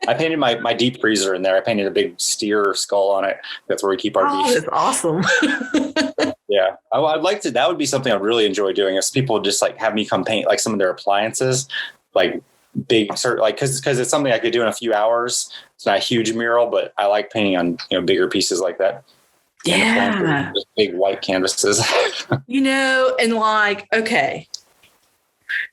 B: I painted my deep freezer in there. I painted a big steer skull on it. That's where we keep our beef.
A: That's awesome.
B: Yeah, I'd like to. That would be something I'd really enjoy doing. If people just like have me come paint like some of their appliances, like big, like because it's something I could do in a few hours. It's not a huge mural, but I like painting on bigger pieces like that.
A: Yeah,
B: just big white canvases.
A: And like okay,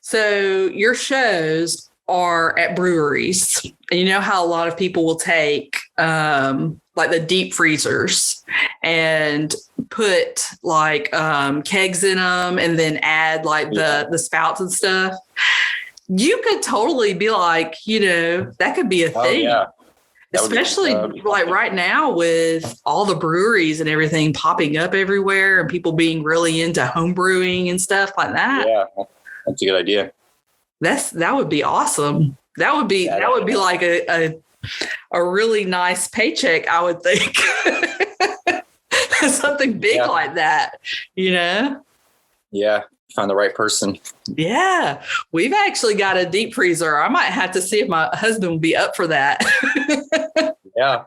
A: so your shows are at breweries, and you know how a lot of people will take like the deep freezers and put like kegs in them and then add like the spouts and stuff. You could totally be like, that could be a thing. Yeah. Especially like right now with all the breweries and everything popping up everywhere and people being really into home brewing and stuff like that.
B: Yeah, that's a good idea.
A: That would be awesome. That would be like a really nice paycheck, I would think. Something big like that,
B: Yeah, find the right person.
A: Yeah, we've actually got a deep freezer. I might have to see if my husband would be up for that.
B: Yeah,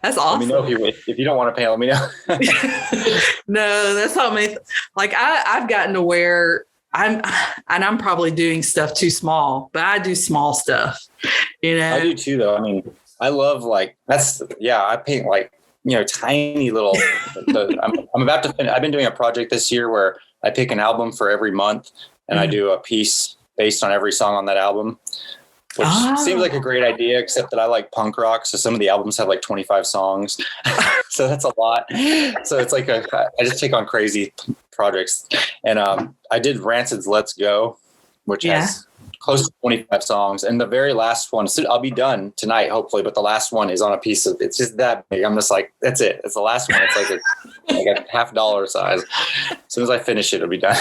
A: that's awesome.
B: Let me know if you don't want to pay. Let me know.
A: No, that's not me. Like I've gotten to where I'm probably doing stuff too small, but I do small stuff. I
B: do too, though. I mean, I love I paint like tiny little. I'm about to finish. I've been doing a project this year where I pick an album for every month and I do a piece based on every song on that album, which seems like a great idea, except that I like punk rock. So some of the albums have like 25 songs. So that's a lot. So it's like I just take on crazy projects. And I did Rancid's Let's Go, which has close to 25 songs. And the very last one, so I'll be done tonight, hopefully, but the last one is on a piece of, it's just that big. I'm just like, that's it. It's the last one. It's like a $50 size. As soon as I finish it, it'll be done.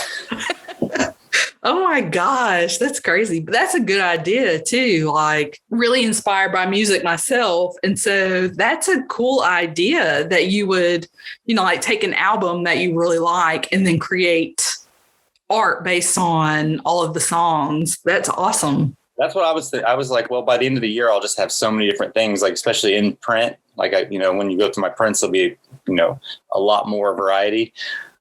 A: Oh my gosh, that's crazy. But that's a good idea too. Like really inspired by music myself. And so that's a cool idea that you would, like take an album that you really like and then create art based on all of the songs. That's awesome.
B: That's what I was I was like, well, by the end of the year, I'll just have so many different things, like especially in print. Like, when you go through my prints, there'll be, a lot more variety.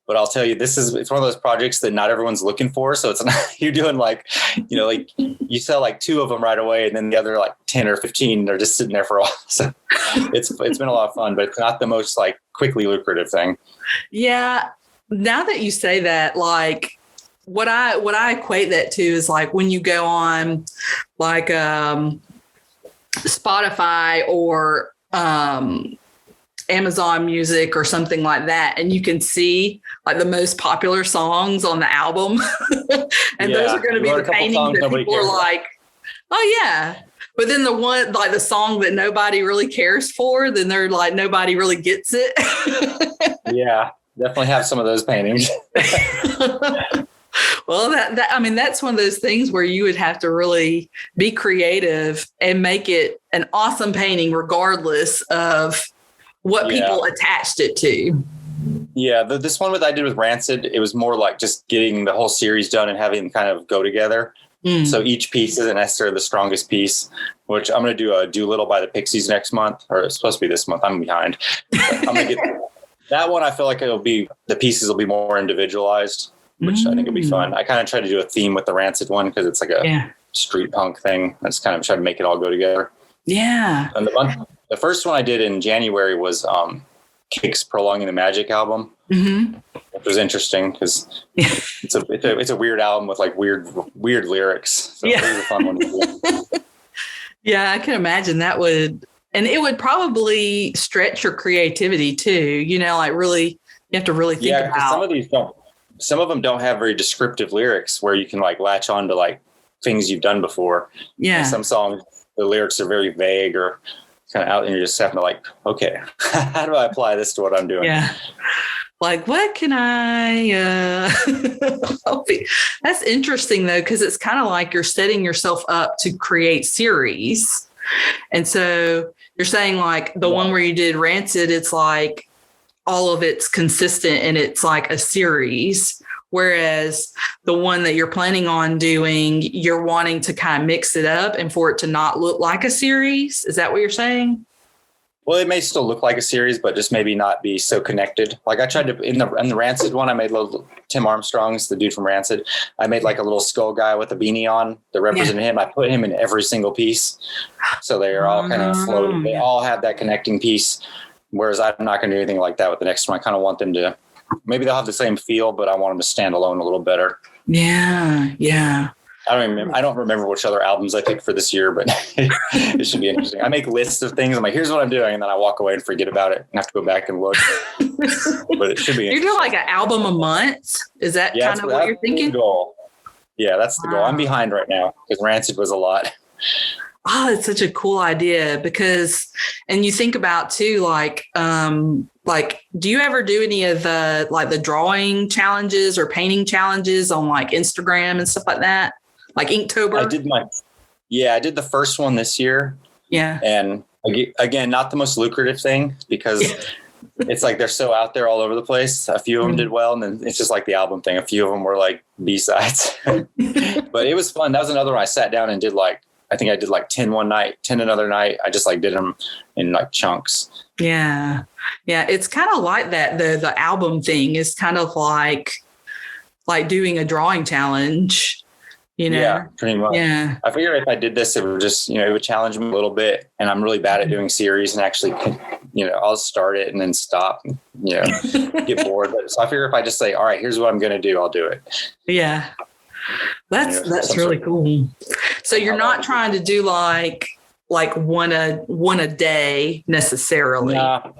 B: But I'll tell you, it's one of those projects that not everyone's looking for. So it's not, you're doing like you sell like 2 of them right away. And then the other like 10 or 15, they're just sitting there for a while. So it's been a lot of fun, but it's not the most like quickly lucrative thing. Yeah.
A: Now that you say that, like what I equate that to is like when you go on like Spotify or Amazon Music or something like that, and you can see like the most popular songs on the album, and those are going to be the paintings that people are like, oh yeah. But then the one, like the song that nobody really cares for, then they're like, nobody really gets it.
B: Yeah, definitely have some of those paintings.
A: Well, that's one of those things where you would have to really be creative and make it an awesome painting, regardless of what people attached it to.
B: Yeah, this one I did with Rancid, it was more like just getting the whole series done and having them kind of go together. So each piece isn't necessarily the strongest piece, which I'm going to do a Doolittle by the Pixies next month, or it's supposed to be this month. I'm behind. I'm going to get that one. I feel like the pieces will be more individualized, which I think will be fun. I kind of try to do a theme with the Rancid one because it's like a street punk thing. I just kind of try to make it all go together.
A: Yeah.
B: And the first one I did in January was Kicks Prolonging the Magic album, which was interesting because it's a weird album with like weird lyrics. So it was a fun one to do.
A: Yeah, I can imagine that would, and it would probably stretch your creativity too. Like really, you have to really think
B: Yeah, because
A: about.
B: some of them don't have very descriptive lyrics where you can like latch on to like things you've done before.
A: Yeah.
B: And some songs, the lyrics are very vague or kind of out, and you're just having to like, okay, how do I apply this to what I'm doing?
A: Yeah. Like, what can I, that's interesting though, because it's kind of like you're setting yourself up to create series. And so you're saying like the one where you did Rancid, it's like all of it's consistent and it's like a series. Whereas the one that you're planning on doing, you're wanting to kind of mix it up and for it to not look like a series. Is that what you're saying?
B: Well, it may still look like a series, but just maybe not be so connected. Like I tried to, in the Rancid one, I made little Tim Armstrong's, the dude from Rancid. I made like a little skull guy with a beanie on that represented him. I put him in every single piece. So they are all kind of floating. They all have that connecting piece. Whereas I'm not going to do anything like that with the next one. I kind of want them to, maybe they'll have the same feel, but I want them to stand alone a little better.
A: Yeah. Yeah.
B: I don't remember which other albums I picked for this year, but it should be interesting. I make lists of things. I'm like, here's what I'm doing. And then I walk away and forget about it and have to go back and look. But it should be interesting.
A: You're doing like an album a month? Is that kind of what you're thinking?
B: The goal. Yeah, that's the goal. I'm behind right now because Rancid was a lot.
A: Oh, it's such a cool idea because, and you think about too, like, do you ever do any of the drawing challenges or painting challenges on like Instagram and stuff like that? Like Inktober?
B: I did the first one this year.
A: Yeah.
B: And again, not the most lucrative thing because it's like they're so out there all over the place. A few of them did well. And then it's just like the album thing. A few of them were like B-sides. But it was fun. That was another one I sat down and did I think I did 10 one night, 10 another night. I just did them in like chunks.
A: Yeah. Yeah. It's kind of like that. The album thing is kind of like doing a drawing challenge.
B: Yeah, pretty much.
A: Yeah.
B: I figured if I did this, it would just, it would challenge me a little bit. And I'm really bad at doing series and actually, I'll start it and then stop, get bored. So I figure if I just say, all right, here's what I'm going to do, I'll do it.
A: Yeah. That's really cool. So you're not trying to do like one a day necessarily.
B: No,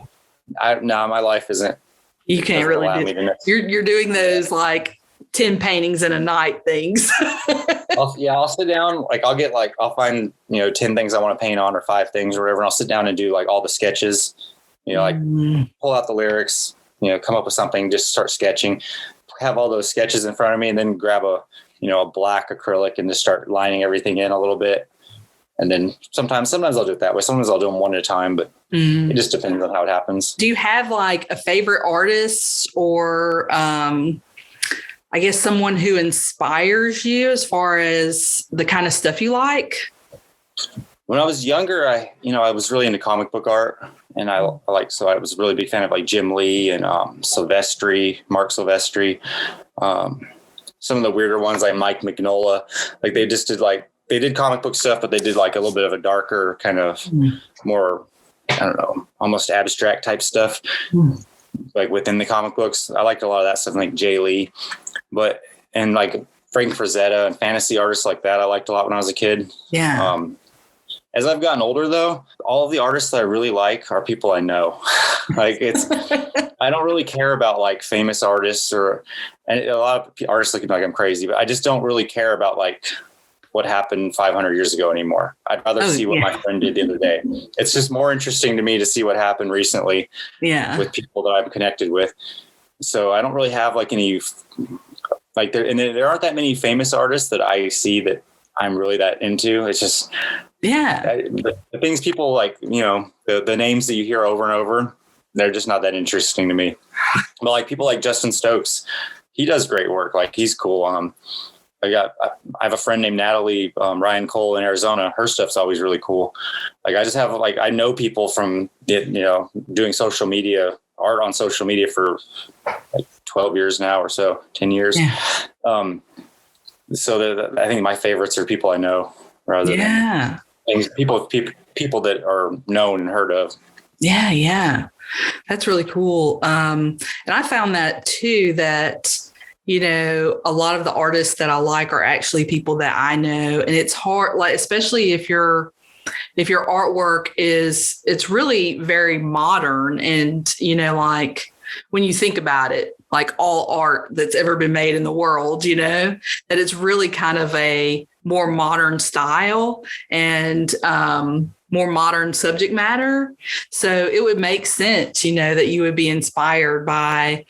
B: my life isn't.
A: You can't really do. You're doing those 10 paintings in a night things.
B: I'll sit down. I'll find 10 things I want to paint on or 5 things or whatever, and I'll sit down and do all the sketches. Pull out the lyrics. Come up with something. Just start sketching. Have all those sketches in front of me, and then grab a black acrylic and just start lining everything in a little bit. And then sometimes I'll do it that way. Sometimes I'll do them one at a time, but it just depends on how it happens.
A: Do you have a favorite artist or, I guess someone who inspires you as far as the kind of stuff you like?
B: When I was younger, I was really into comic book art, and so I was a really big fan of Jim Lee and Mark Silvestri. Some of the weirder ones like Mike Mignola, they just did they did comic book stuff, but they did a little bit of a darker kind of more, I don't know, almost abstract type stuff, within the comic books. I liked a lot of that stuff, like Jay Lee, and Frank Frazetta and fantasy artists like that. I liked a lot when I was a kid.
A: Yeah.
B: As I've gotten older, though, all of the artists that I really like are people I know. I don't really care about famous artists and a lot of artists look like I'm crazy, but I just don't really care about what happened 500 years ago anymore. I'd rather see what my friend did the other day. It's just more interesting to me to see what happened recently with people that I'm connected with. So I don't really have any, there aren't that many famous artists that I see that I'm really that into. It's just, the things people the names that you hear over and over, they're just not that interesting to me. But people like Justin Stokes, he does great work. He's cool. I have a friend named Natalie Ryan Cole in Arizona. Her stuff's always really cool. I just have I know people from doing social media, art on social media for 12 years now or so, 10 years. Yeah. So I think my favorites are people I know rather than people that are known and heard of.
A: Yeah, yeah. That's really cool. And I found that too, that, a lot of the artists that I like are actually people that I know. And it's hard, especially if you're if your artwork it's really very modern and, like when you think about it, like all art that's ever been made in the world, that it's really kind of a more modern style and more modern subject matter. So it would make sense, that you would be inspired by,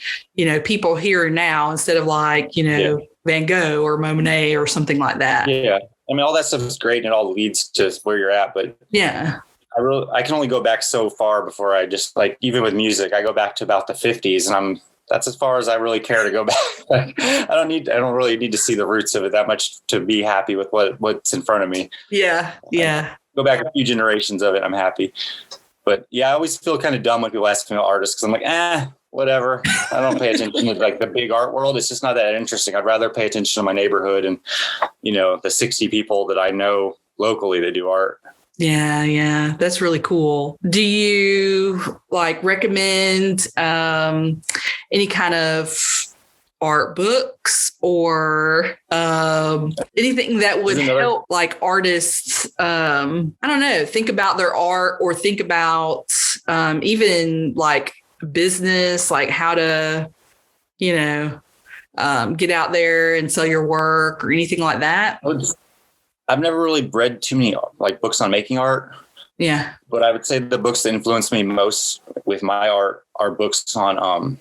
A: people here and now instead of like, Van Gogh or Monet or something like that.
B: Yeah. I mean, all that stuff is great and it all leads to where you're at, but
A: yeah,
B: I can only go back so far before I just like, even with music, I go back to about the 50s and that's as far as I really care to go back. I don't really need to see the roots of it that much to be happy with what's in front of me.
A: Yeah. Yeah.
B: Go back a few generations of it. I'm happy. But yeah, I always feel kind of dumb when people ask me about artists because I'm like, whatever. I don't pay attention to like the big art world. It's just not that interesting. I'd rather pay attention to my neighborhood and, the 60 people that I know locally that do art.
A: Yeah. That's really cool. Do you like recommend any kind of art books or anything that would help like artists, I don't know, think about their art or think about even like business, like how to, get out there and sell your work or anything like that?
B: I've never really read too many like books on making art.
A: Yeah.
B: But I would say the books that influenced me most with my art are books on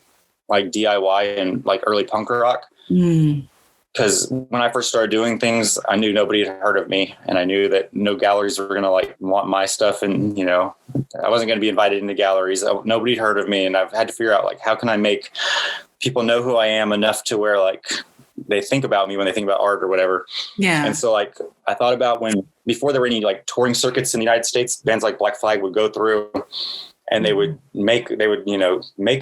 B: like DIY and like early punk rock. Because when I first started doing things, I knew nobody had heard of me and I knew that no galleries were going to like want my stuff. And, I wasn't going to be invited into galleries. Nobody had heard of me. And I've had to figure out like, how can I make people know who I am enough to where like they think about me when they think about art or whatever.
A: Yeah.
B: And so like, I thought about before there were any like touring circuits in the United States, bands like Black Flag would go through and they would make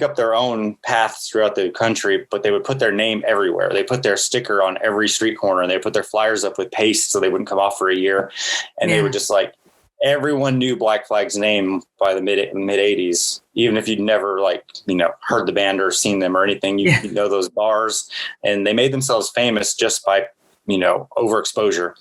B: up their own paths throughout the country, but they would put their name everywhere. They put their sticker on every street corner and they put their flyers up with paste so they wouldn't come off for a year. And they would just like, everyone knew Black Flag's name by the mid 80s, even if you'd never heard the band or seen them or anything, you know those bars, and they made themselves famous just by, overexposure.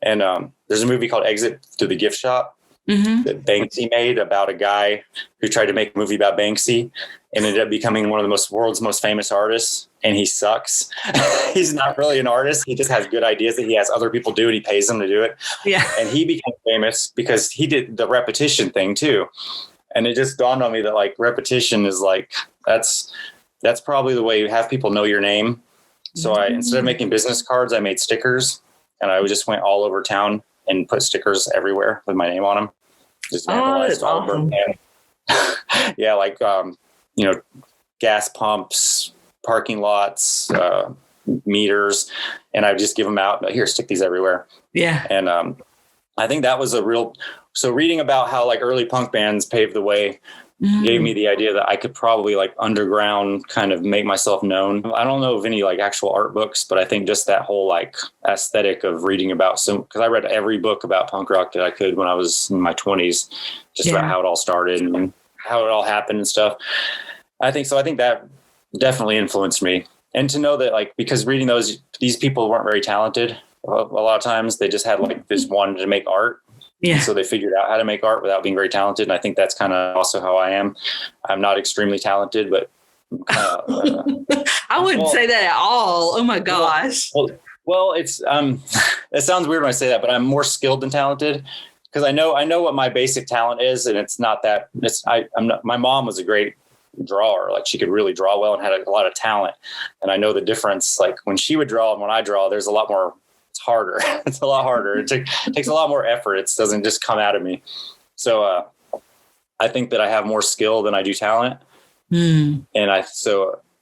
B: And there's a movie called Exit to the Gift Shop that Banksy made about a guy who tried to make a movie about Banksy and ended up becoming one of the world's most famous artists. And he sucks. He's not really an artist. He just has good ideas that he has other people do and he pays them to do it.
A: Yeah.
B: And he became famous because he did the repetition thing too. And it just dawned on me that like repetition is like, that's probably the way you have people know your name. So instead of making business cards, I made stickers and I just went all over town and put stickers everywhere with my name on them. Just vandalized all over. Yeah. Like, gas pumps, parking lots, meters, and I just give them out. Here, stick these everywhere.
A: Yeah.
B: And I think that was so reading about how like early punk bands paved the way gave me the idea that I could probably like underground kind of make myself known. I don't know of any like actual art books, but I think just that whole like aesthetic of reading about because I read every book about punk rock that I could when I was in my 20s, just about how it all started and how it all happened and stuff. I think that definitely influenced me. And to know that like, because reading these people weren't very talented. A lot of times they just had like this wanted to make art. Yeah. So they figured out how to make art without being very talented. And I think that's kind of also how I am. I'm not extremely talented, but
A: I wouldn't say that at all. Oh my gosh.
B: Well, it's it sounds weird when I say that, but I'm more skilled than talented because I know what my basic talent is, and it's not that. My mom was a great drawer. Like she could really draw well and had a lot of talent, and I know the difference. Like when she would draw and when I draw, there's a lot more. It's harder. It's a lot harder. It takes a lot more effort. It doesn't just come out of me. So I think that I have more skill than I do talent, and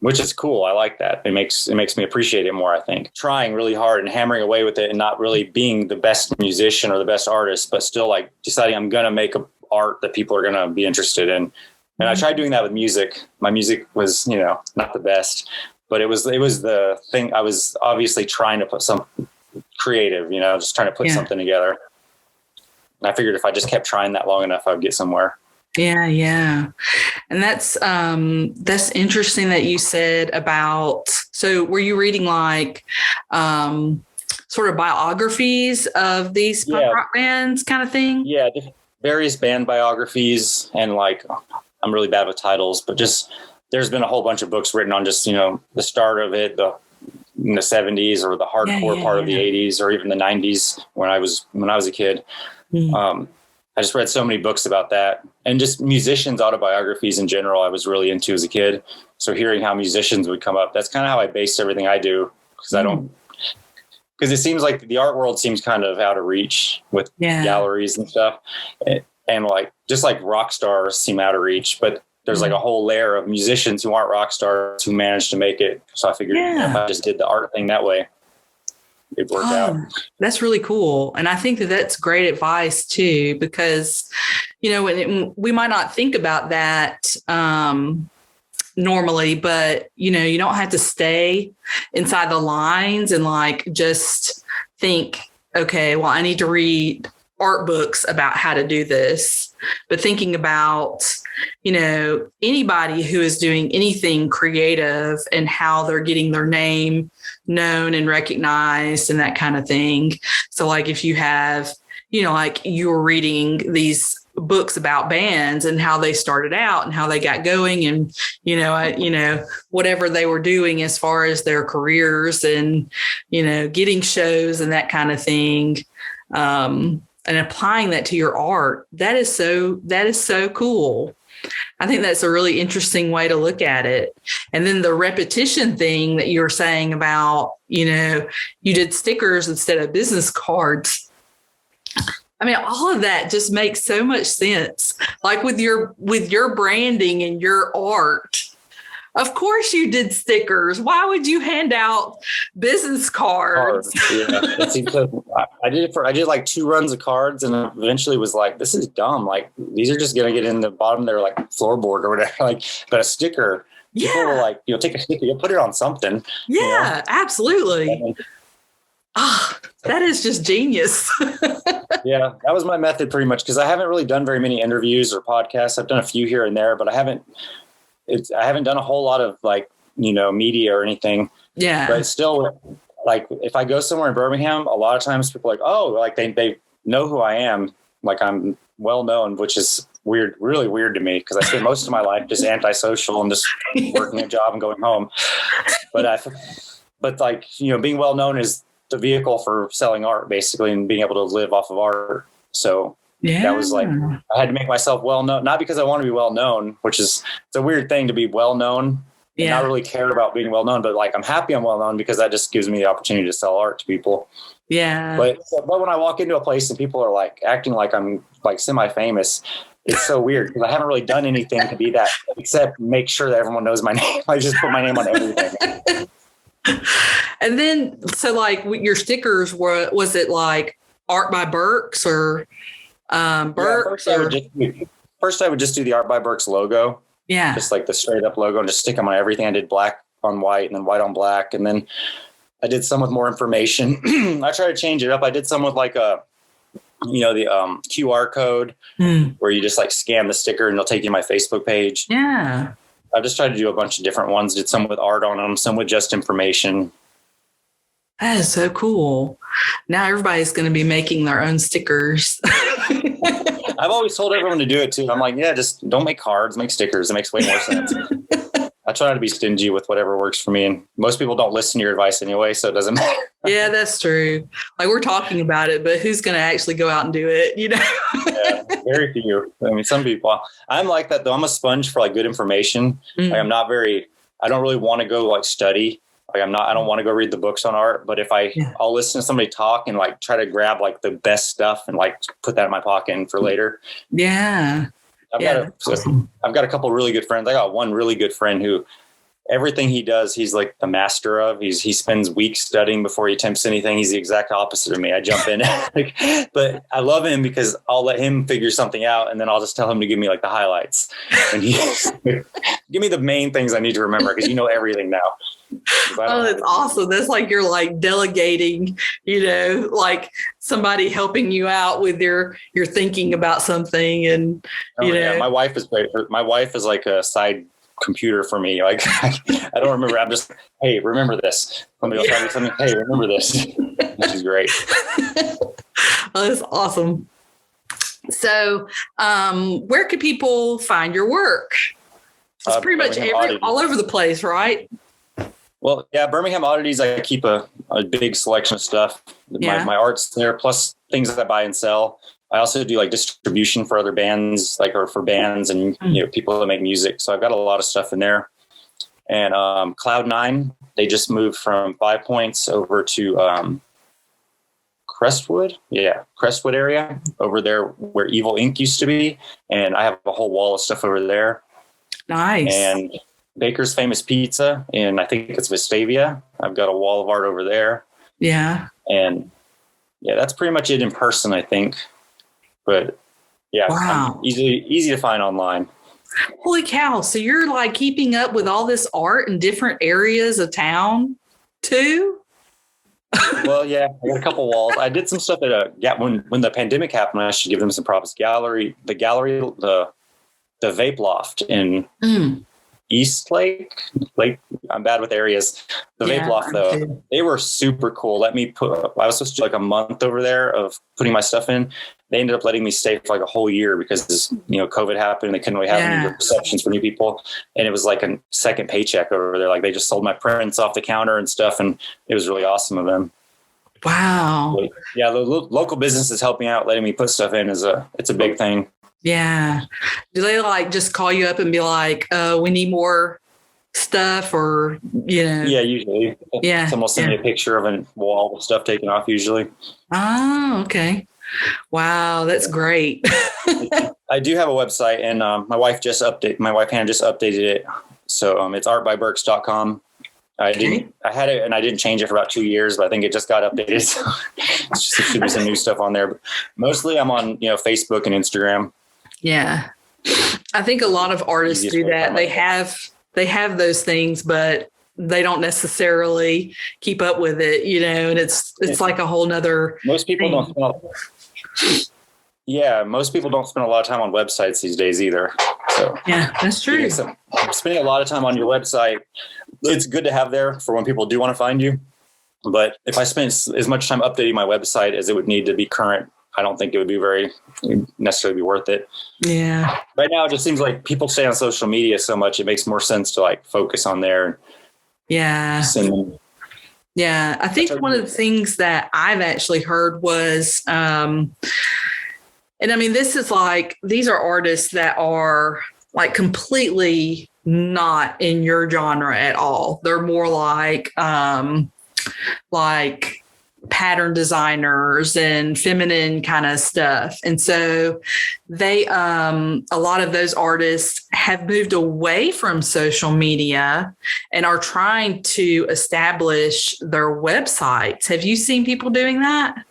B: which is cool. I like that. It makes me appreciate it more. I think trying really hard and hammering away with it and not really being the best musician or the best artist, but still like deciding I'm going to make art that people are going to be interested in. And I tried doing that with music. My music was, not the best, but it was the thing. I was obviously trying to put some creative, just trying to put something together. And I figured if I just kept trying that long enough, I'd get somewhere.
A: Yeah. And that's interesting that you said about, so were you reading like, sort of biographies of these punk rock bands kind of thing?
B: Yeah, various band biographies, and like, I'm really bad with titles, but just there's been a whole bunch of books written on just, the start of it, in the 70s, or the hardcore part of the 80s, or even the 90s when I was a kid. Mm-hmm. I just read so many books about that, and just musicians' autobiographies in general I was really into as a kid. So hearing how musicians would come up, that's kind of how I base everything I do, because it seems like the art world seems kind of out of reach with galleries and stuff. And like, just like rock stars seem out of reach, but there's like a whole layer of musicians who aren't rock stars who managed to make it. So I figured if I just did the art thing that way, it'd work out.
A: That's really cool. And I think that that's great advice too, because, we might not think about that normally, but, you don't have to stay inside the lines and like just think, okay, well, I need to read art books about how to do this. But thinking about, anybody who is doing anything creative and how they're getting their name known and recognized and that kind of thing. So like if you have, like you're reading these books about bands and how they started out and how they got going and, whatever they were doing as far as their careers and, getting shows and that kind of thing. And applying that to your art, that is so cool. I think that's a really interesting way to look at it. And then the repetition thing that you were saying about, you did stickers instead of business cards. I mean, all of that just makes so much sense. Like with your branding and your art, of course you did stickers. Why would you hand out business cards?
B: I did like 2 runs of cards, and eventually was like, this is dumb. Like, these are just going to get in the bottom of their like floorboard or whatever. Like, but a sticker, people will like, take a sticker, you'll put it on something.
A: Yeah, absolutely. That is just genius.
B: Yeah, that was my method pretty much, because I haven't really done very many interviews or podcasts. I've done a few here and there, but I haven't done a whole lot of like, media or anything. Yeah. But still, like, if I go somewhere in Birmingham, a lot of times people are like, oh, like they know who I am. Like, I'm well known, which is weird, really weird to me, because I spent most of my life just antisocial and just working a job and going home. But like, being well known is the vehicle for selling art, basically, and being able to live off of art. So that was like, I had to make myself well known, not because I want to be well known, it's a weird thing to be well known and not really care about being well known, but like, I'm happy I'm well known because that just gives me the opportunity to sell art to people. Yeah. But when I walk into a place and people are like acting like I'm like semi-famous, it's so weird, because I haven't really done anything to be that, except make sure that everyone knows my name. I just put my name on everything.
A: And then, so like your stickers was it like Art by Burks or Burks?
B: First I would just do the Art by Burks logo. Yeah. Just like the straight up logo, and just stick them on everything. I did black on white and then white on black. And then I did some with more information. I try to change it up. I did some with like the QR code where you just like scan the sticker and it'll take you to my Facebook page. Yeah. I just tried to do a bunch of different ones. Did some with art on them, some with just information.
A: That is so cool. Now everybody's going to be making their own stickers.
B: I've always told everyone to do it too. I'm like, just don't make cards, make stickers. It makes way more sense. I try to be stingy with whatever works for me. And most people don't listen to your advice anyway, so it doesn't matter.
A: Yeah, that's true. Like, we're talking about it, but who's going to actually go out and do it?
B: Yeah, very few. I mean, some people. I'm like that though. I'm a sponge for like good information. Mm-hmm. Like, I don't really want to go like study. Like, I don't want to go read the books on art, but if I'll listen to somebody talk and like try to grab like the best stuff and like put that in my pocket and for later. Yeah. I've got a couple of really good friends. I got one really good friend who everything he does, he's like the master of. He spends weeks studying before he attempts anything. He's the exact opposite of me. I jump in, but I love him because I'll let him figure something out, and then I'll just tell him to give me like the highlights. And give me the main things I need to remember, because you know everything now.
A: Oh, that's awesome. That's like you're like delegating, like somebody helping you out with your thinking about something. And,
B: my wife is great. My wife is like a side computer for me. Like I don't remember. I'm just, hey, remember this. Somebody else tell me something. Hey, remember this. Which is great.
A: Oh, that's awesome. So, where can people find your work? It's pretty much all over the place, right?
B: Well, yeah, Birmingham Oddities, I keep a big selection of stuff. My art's there, plus things that I buy and sell. I also do like distribution for other bands, like, or for bands and people that make music. So I've got a lot of stuff in there. And Cloud9, they just moved from 5 Points over to Crestwood. Yeah, Crestwood area over there where Evil Ink used to be. And I have a whole wall of stuff over there.
A: Nice.
B: And Baker's Famous Pizza, and I think it's Vestavia. I've got a wall of art over there.
A: Yeah.
B: And yeah, that's pretty much it in person, I think. But yeah,
A: wow.
B: Easy to find online.
A: Holy cow. So you're like keeping up with all this art in different areas of town too?
B: Well, yeah, I got a couple walls. I did some stuff at when the pandemic happened, I should give them some props. The Vape Loft in East Lake. I'm bad with areas. The Vape Loft, though, they were super cool. I was supposed to do like a month over there of putting my stuff in. They ended up letting me stay for like a whole year because, COVID happened and they couldn't really have any receptions for new people. And it was like a second paycheck over there. Like they just sold my prints off the counter and stuff. And it was really awesome of them.
A: Wow.
B: But, yeah. The local businesses helping out, letting me put stuff in it's a big thing.
A: Yeah. Do they like just call you up and be like, we need more stuff or,
B: Yeah, usually.
A: Yeah.
B: Someone will send me a picture of a wall with stuff taken off usually.
A: Oh, okay. Wow. That's great.
B: I do have a website and my wife Hannah just updated it. So it's artbyburks.com. I had it and I didn't change it for about 2 years, but I think it just got updated. So there should be some new stuff on there. But mostly I'm on, Facebook and Instagram. Yeah.
A: I think a lot of artists do that. They have those things, but they don't necessarily keep up with it, and it's like a whole nother.
B: Most people don't spend a lot of time on websites these days either. So
A: yeah, that's true.
B: Spending a lot of time on your website, it's good to have there for when people do want to find you. But if I spent as much time updating my website as it would need to be current, I don't think it would necessarily be worth it.
A: Yeah.
B: Right now, it just seems like people stay on social media so much. It makes more sense to like focus on there.
A: Yeah. Yeah. I think one of the things that I've actually heard was, and I mean, this is like, these are artists that are like completely not in your genre at all. They're more like pattern designers and feminine kind of stuff. And so they, a lot of those artists have moved away from social media and are trying to establish their websites. Have you seen people doing that?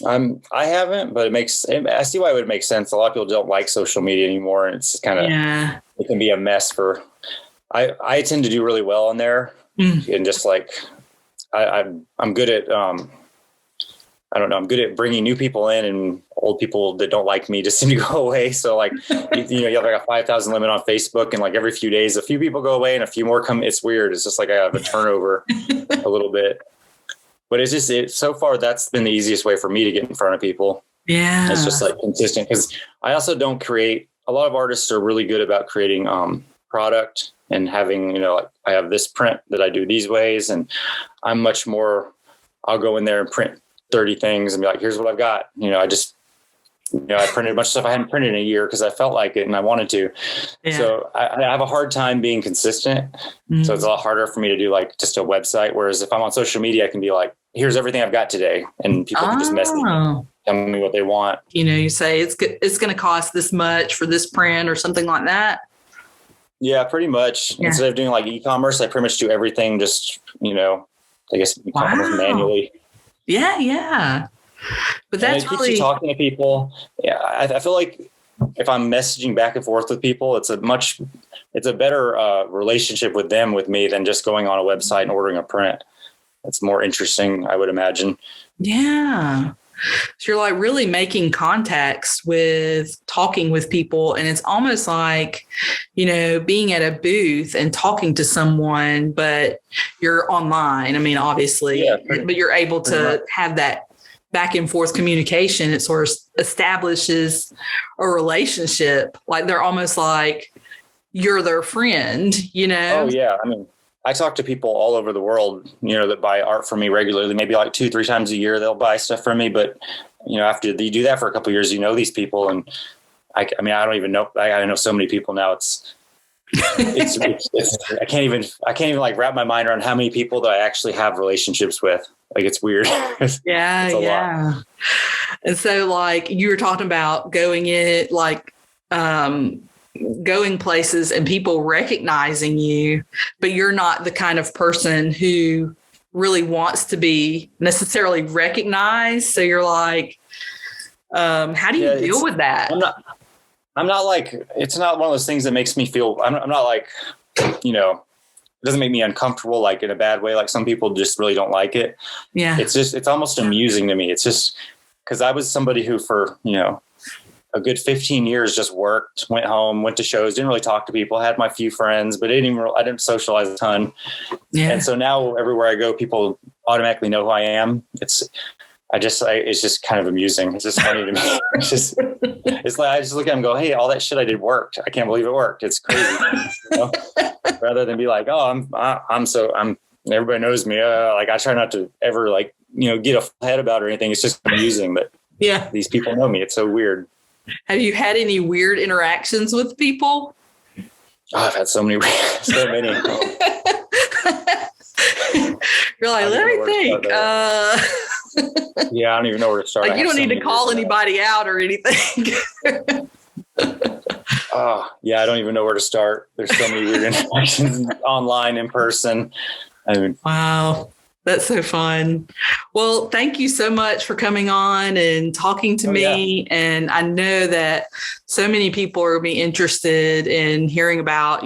B: I haven't, but I see why it would make sense. A lot of people don't like social media anymore, and it's kind of, it can be a mess I tend to do really well on there and just like, I'm good at, I'm good at bringing new people in, and old people that don't like me just seem to go away. So like, you have like a 5,000 limit on Facebook, and like every few days, a few people go away and a few more come. It's weird. It's just like I have a turnover a little bit. But it's just, so far, that's been the easiest way for me to get in front of people.
A: Yeah.
B: It's just like consistent, because I also don't create, a lot of artists are really good about creating product and having, like I have this print that I do these ways, and I'm much more, I'll go in there and print 30 things and be like, here's what I've got. I printed a bunch of stuff I hadn't printed in a year because I felt like it and I wanted to. Yeah. So I have a hard time being consistent. Mm-hmm. So it's a lot harder for me to do like just a website. Whereas if I'm on social media, I can be like, here's everything I've got today. And people can just message me, tell me what they want.
A: You say it's going to cost this much for this print or something like that.
B: Yeah, pretty much. Yeah. Instead of doing like e-commerce, I pretty much do everything just, I guess e-commerce manually.
A: Yeah. Yeah. But that's
B: keeps you talking to people. Yeah, I feel like if I'm messaging back and forth with people, it's a better relationship with me than just going on a website and ordering a print. It's more interesting, I would imagine.
A: Yeah. So you're like really making contacts with talking with people. And it's almost like, being at a booth and talking to someone, but you're online. I mean, obviously, but you're able to have that back and forth communication. It sort of establishes a relationship. Like they're almost like you're their friend,
B: Oh yeah. I mean, I talk to people all over the world, that buy art from me regularly, maybe like 2-3 times a year, they'll buy stuff from me. But, after you do that for a couple of years, these people. And I don't even know. I know so many people now. I can't even like wrap my mind around how many people that I actually have relationships with. Like it's weird. It's
A: lot. And so like you were talking about going places and people recognizing you, but you're not the kind of person who really wants to be necessarily recognized. So you're like, how do you deal with that?
B: I'm not like, it's not one of those things that makes me feel, I'm not like, it doesn't make me uncomfortable, like in a bad way. Like some people just really don't like it.
A: Yeah.
B: It's almost amusing to me. It's just because I was somebody who for, a good 15 years just worked, went home, went to shows, didn't really talk to people, had my few friends, but I didn't socialize a ton. Yeah. And so now everywhere I go, people automatically know who I am. It's just kind of amusing. It's just funny to me. It's like, I just look at them and go, hey, all that shit I did worked. I can't believe it worked. It's crazy. Rather than be like, oh, everybody knows me. Like I try not to ever like, get a head about or anything. It's just amusing that these people know me. It's so weird.
A: Have you had any weird interactions with people?
B: Oh, I've had so many.
A: You're like, let me think.
B: Yeah, I don't even know where to start.
A: Like, you don't need to call anybody out or anything.
B: Oh, yeah, I don't even know where to start. There's so many weird interactions online, in person.
A: Wow. That's so fun. Well, thank you so much for coming on and talking to me. Yeah. And I know that so many people are be interested in hearing about,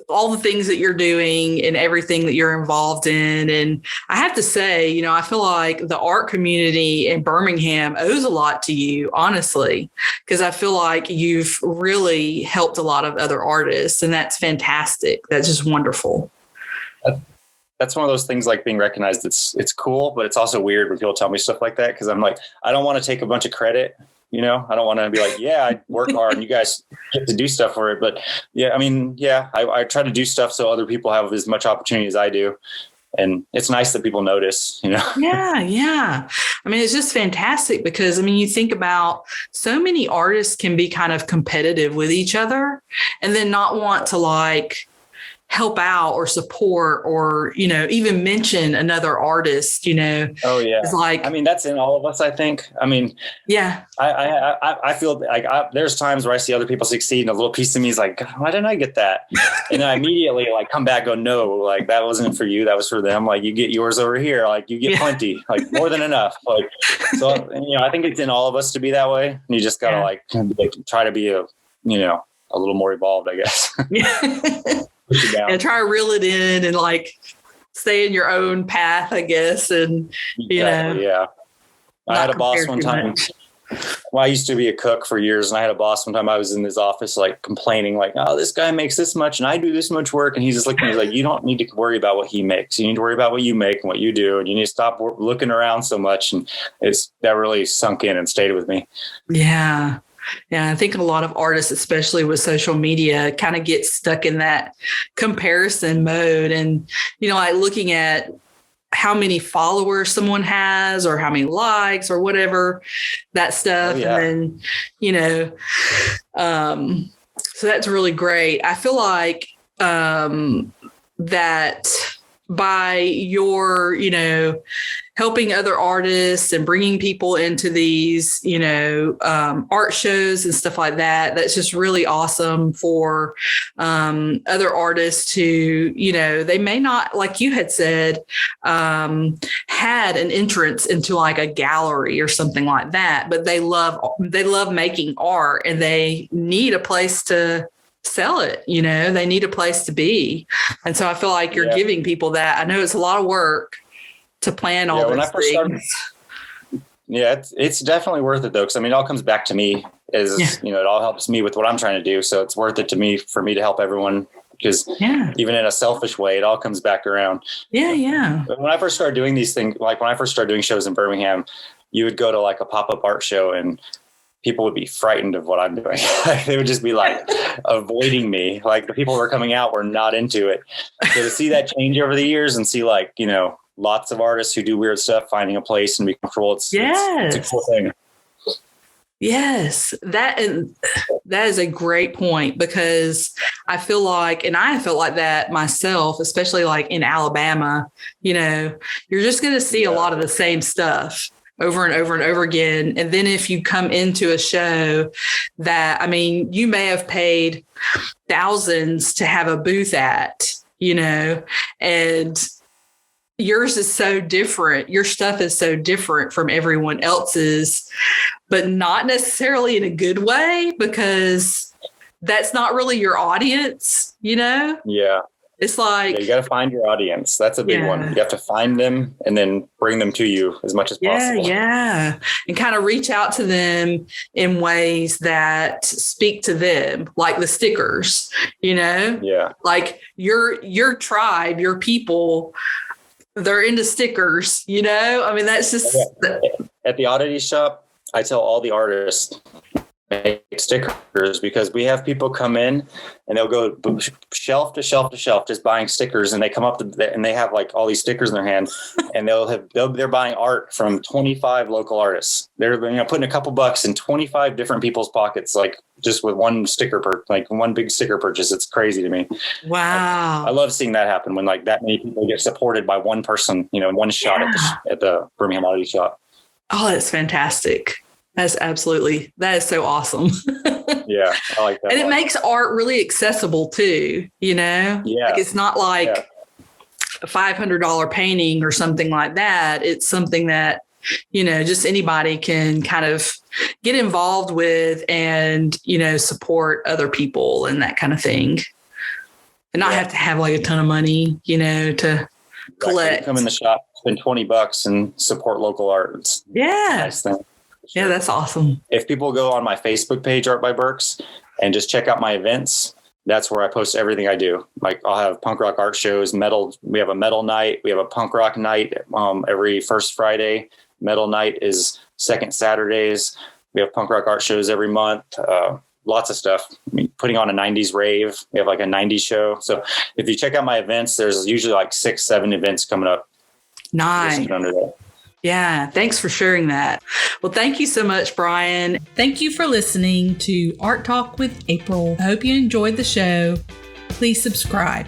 A: all the things that you're doing and everything that you're involved in. And I have to say, I feel like the art community in Birmingham owes a lot to you, honestly, because I feel like you've really helped a lot of other artists, and that's fantastic. That's just wonderful.
B: That's one of those things, like being recognized. It's cool, but it's also weird when people tell me stuff like that, because I'm like, I don't want to take a bunch of credit. I don't want to be like, yeah, I work hard and you guys get to do stuff for it. But I try to do stuff so other people have as much opportunity as I do. And it's nice that people notice,
A: Yeah. I mean, it's just fantastic because, you think about so many artists can be kind of competitive with each other and then not want to like help out or support or, even mention another artist,
B: Oh yeah.
A: It's like,
B: that's in all of us, I think.
A: Yeah.
B: I feel like there's times where I see other people succeed and a little piece of me is like, why didn't I get that? And then I immediately like come back, go, no, like that wasn't for you. That was for them. Like you get yours over here. Like you get plenty, like more than enough. Like, so, I think it's in all of us to be that way. And you just gotta like try to be a little more evolved, I guess.
A: And try to reel it in and like stay in your own path, I guess. And,
B: Yeah. I had a boss one time. Well, I used to be a cook for years, and I had a boss one time. I was in his office, like complaining, like, oh, this guy makes this much and I do this much work. And he's just looking at me like, you don't need to worry about what he makes. You need to worry about what you make and what you do. And you need to stop looking around so much. And that really sunk in and stayed with me.
A: Yeah. Yeah, I think a lot of artists, especially with social media, kind of get stuck in that comparison mode and, like looking at how many followers someone has or how many likes or whatever, that stuff. Oh, yeah. And then, so that's really great. I feel like that by your, helping other artists and bringing people into these, art shows and stuff like that. That's just really awesome for other artists who, they may not, like you had said, had an entrance into like a gallery or something like that, but they love making art and they need a place to sell it. They need a place to be. And so I feel like you're giving people that. I know it's a lot of work to plan all those things.
B: Yeah, it's definitely worth it though. Cause I mean, it all comes back to me as, it all helps me with what I'm trying to do. So it's worth it to me for me to help everyone because even in a selfish way, it all comes back around.
A: Yeah. Yeah.
B: But when I first started doing these things, like when I first started doing shows in Birmingham, you would go to like a pop-up art show and people would be frightened of what I'm doing. They would just be like avoiding me. Like the people who were coming out were not into it. So to see that change over the years and see like, lots of artists who do weird stuff, finding a place and be comfortable. It's a cool thing.
A: Yes, that is a great point because I feel like, and I felt like that myself, especially like in Alabama, you're just going to see a lot of the same stuff over and over and over again. And then if you come into a show that, I mean, you may have paid thousands to have a booth at, and yours is so different. Your stuff is so different from everyone else's, but not necessarily in a good way because that's not really your audience,
B: Yeah.
A: It's like
B: you got to find your audience. That's a big one. You have to find them and then bring them to you as much as possible.
A: Yeah. And kind of reach out to them in ways that speak to them, like the stickers,
B: Yeah.
A: Like your tribe, your people, they're into stickers, I mean, that's just
B: at the Oddities shop. I tell all the artists make stickers because we have people come in and they'll go shelf to shelf to shelf just buying stickers, and they come up and they have like all these stickers in their hand, and they're buying art from 25 local artists. They're putting a couple bucks in 25 different people's pockets, like just with one sticker like one big sticker purchase. It's crazy to me.
A: Wow.
B: I love seeing that happen when like that many people get supported by one person, one shot at the Birmingham Oddities shop.
A: Oh, that's fantastic. That is so awesome.
B: Yeah, I like that.
A: And it makes art really accessible too, Yeah. Like it's not like a $500 painting or something like that. It's something that, just anybody can kind of get involved with and, support other people and that kind of thing. And not have to have like a ton of money, to collect.
B: Come in the shop, spend $20 and support local art. It's a nice thing.
A: Sure. Yeah, that's awesome.
B: If people go on my Facebook page, Art by Burks, and just check out my events, that's where I post everything I do. Like I'll have punk rock art shows, metal. We have a metal night. We have a punk rock night every first Friday. Metal night is second Saturdays. We have punk rock art shows every month. Lots of stuff. I mean, putting on a 90s rave. We have like a 90s show. So if you check out my events, there's usually like 6-7 events coming up.
A: Nice.
B: Under that.
A: Yeah, thanks for sharing that. Well, thank you so much, Brian.
C: Thank you for listening to Art Talk with April. I hope you enjoyed the show. Please subscribe.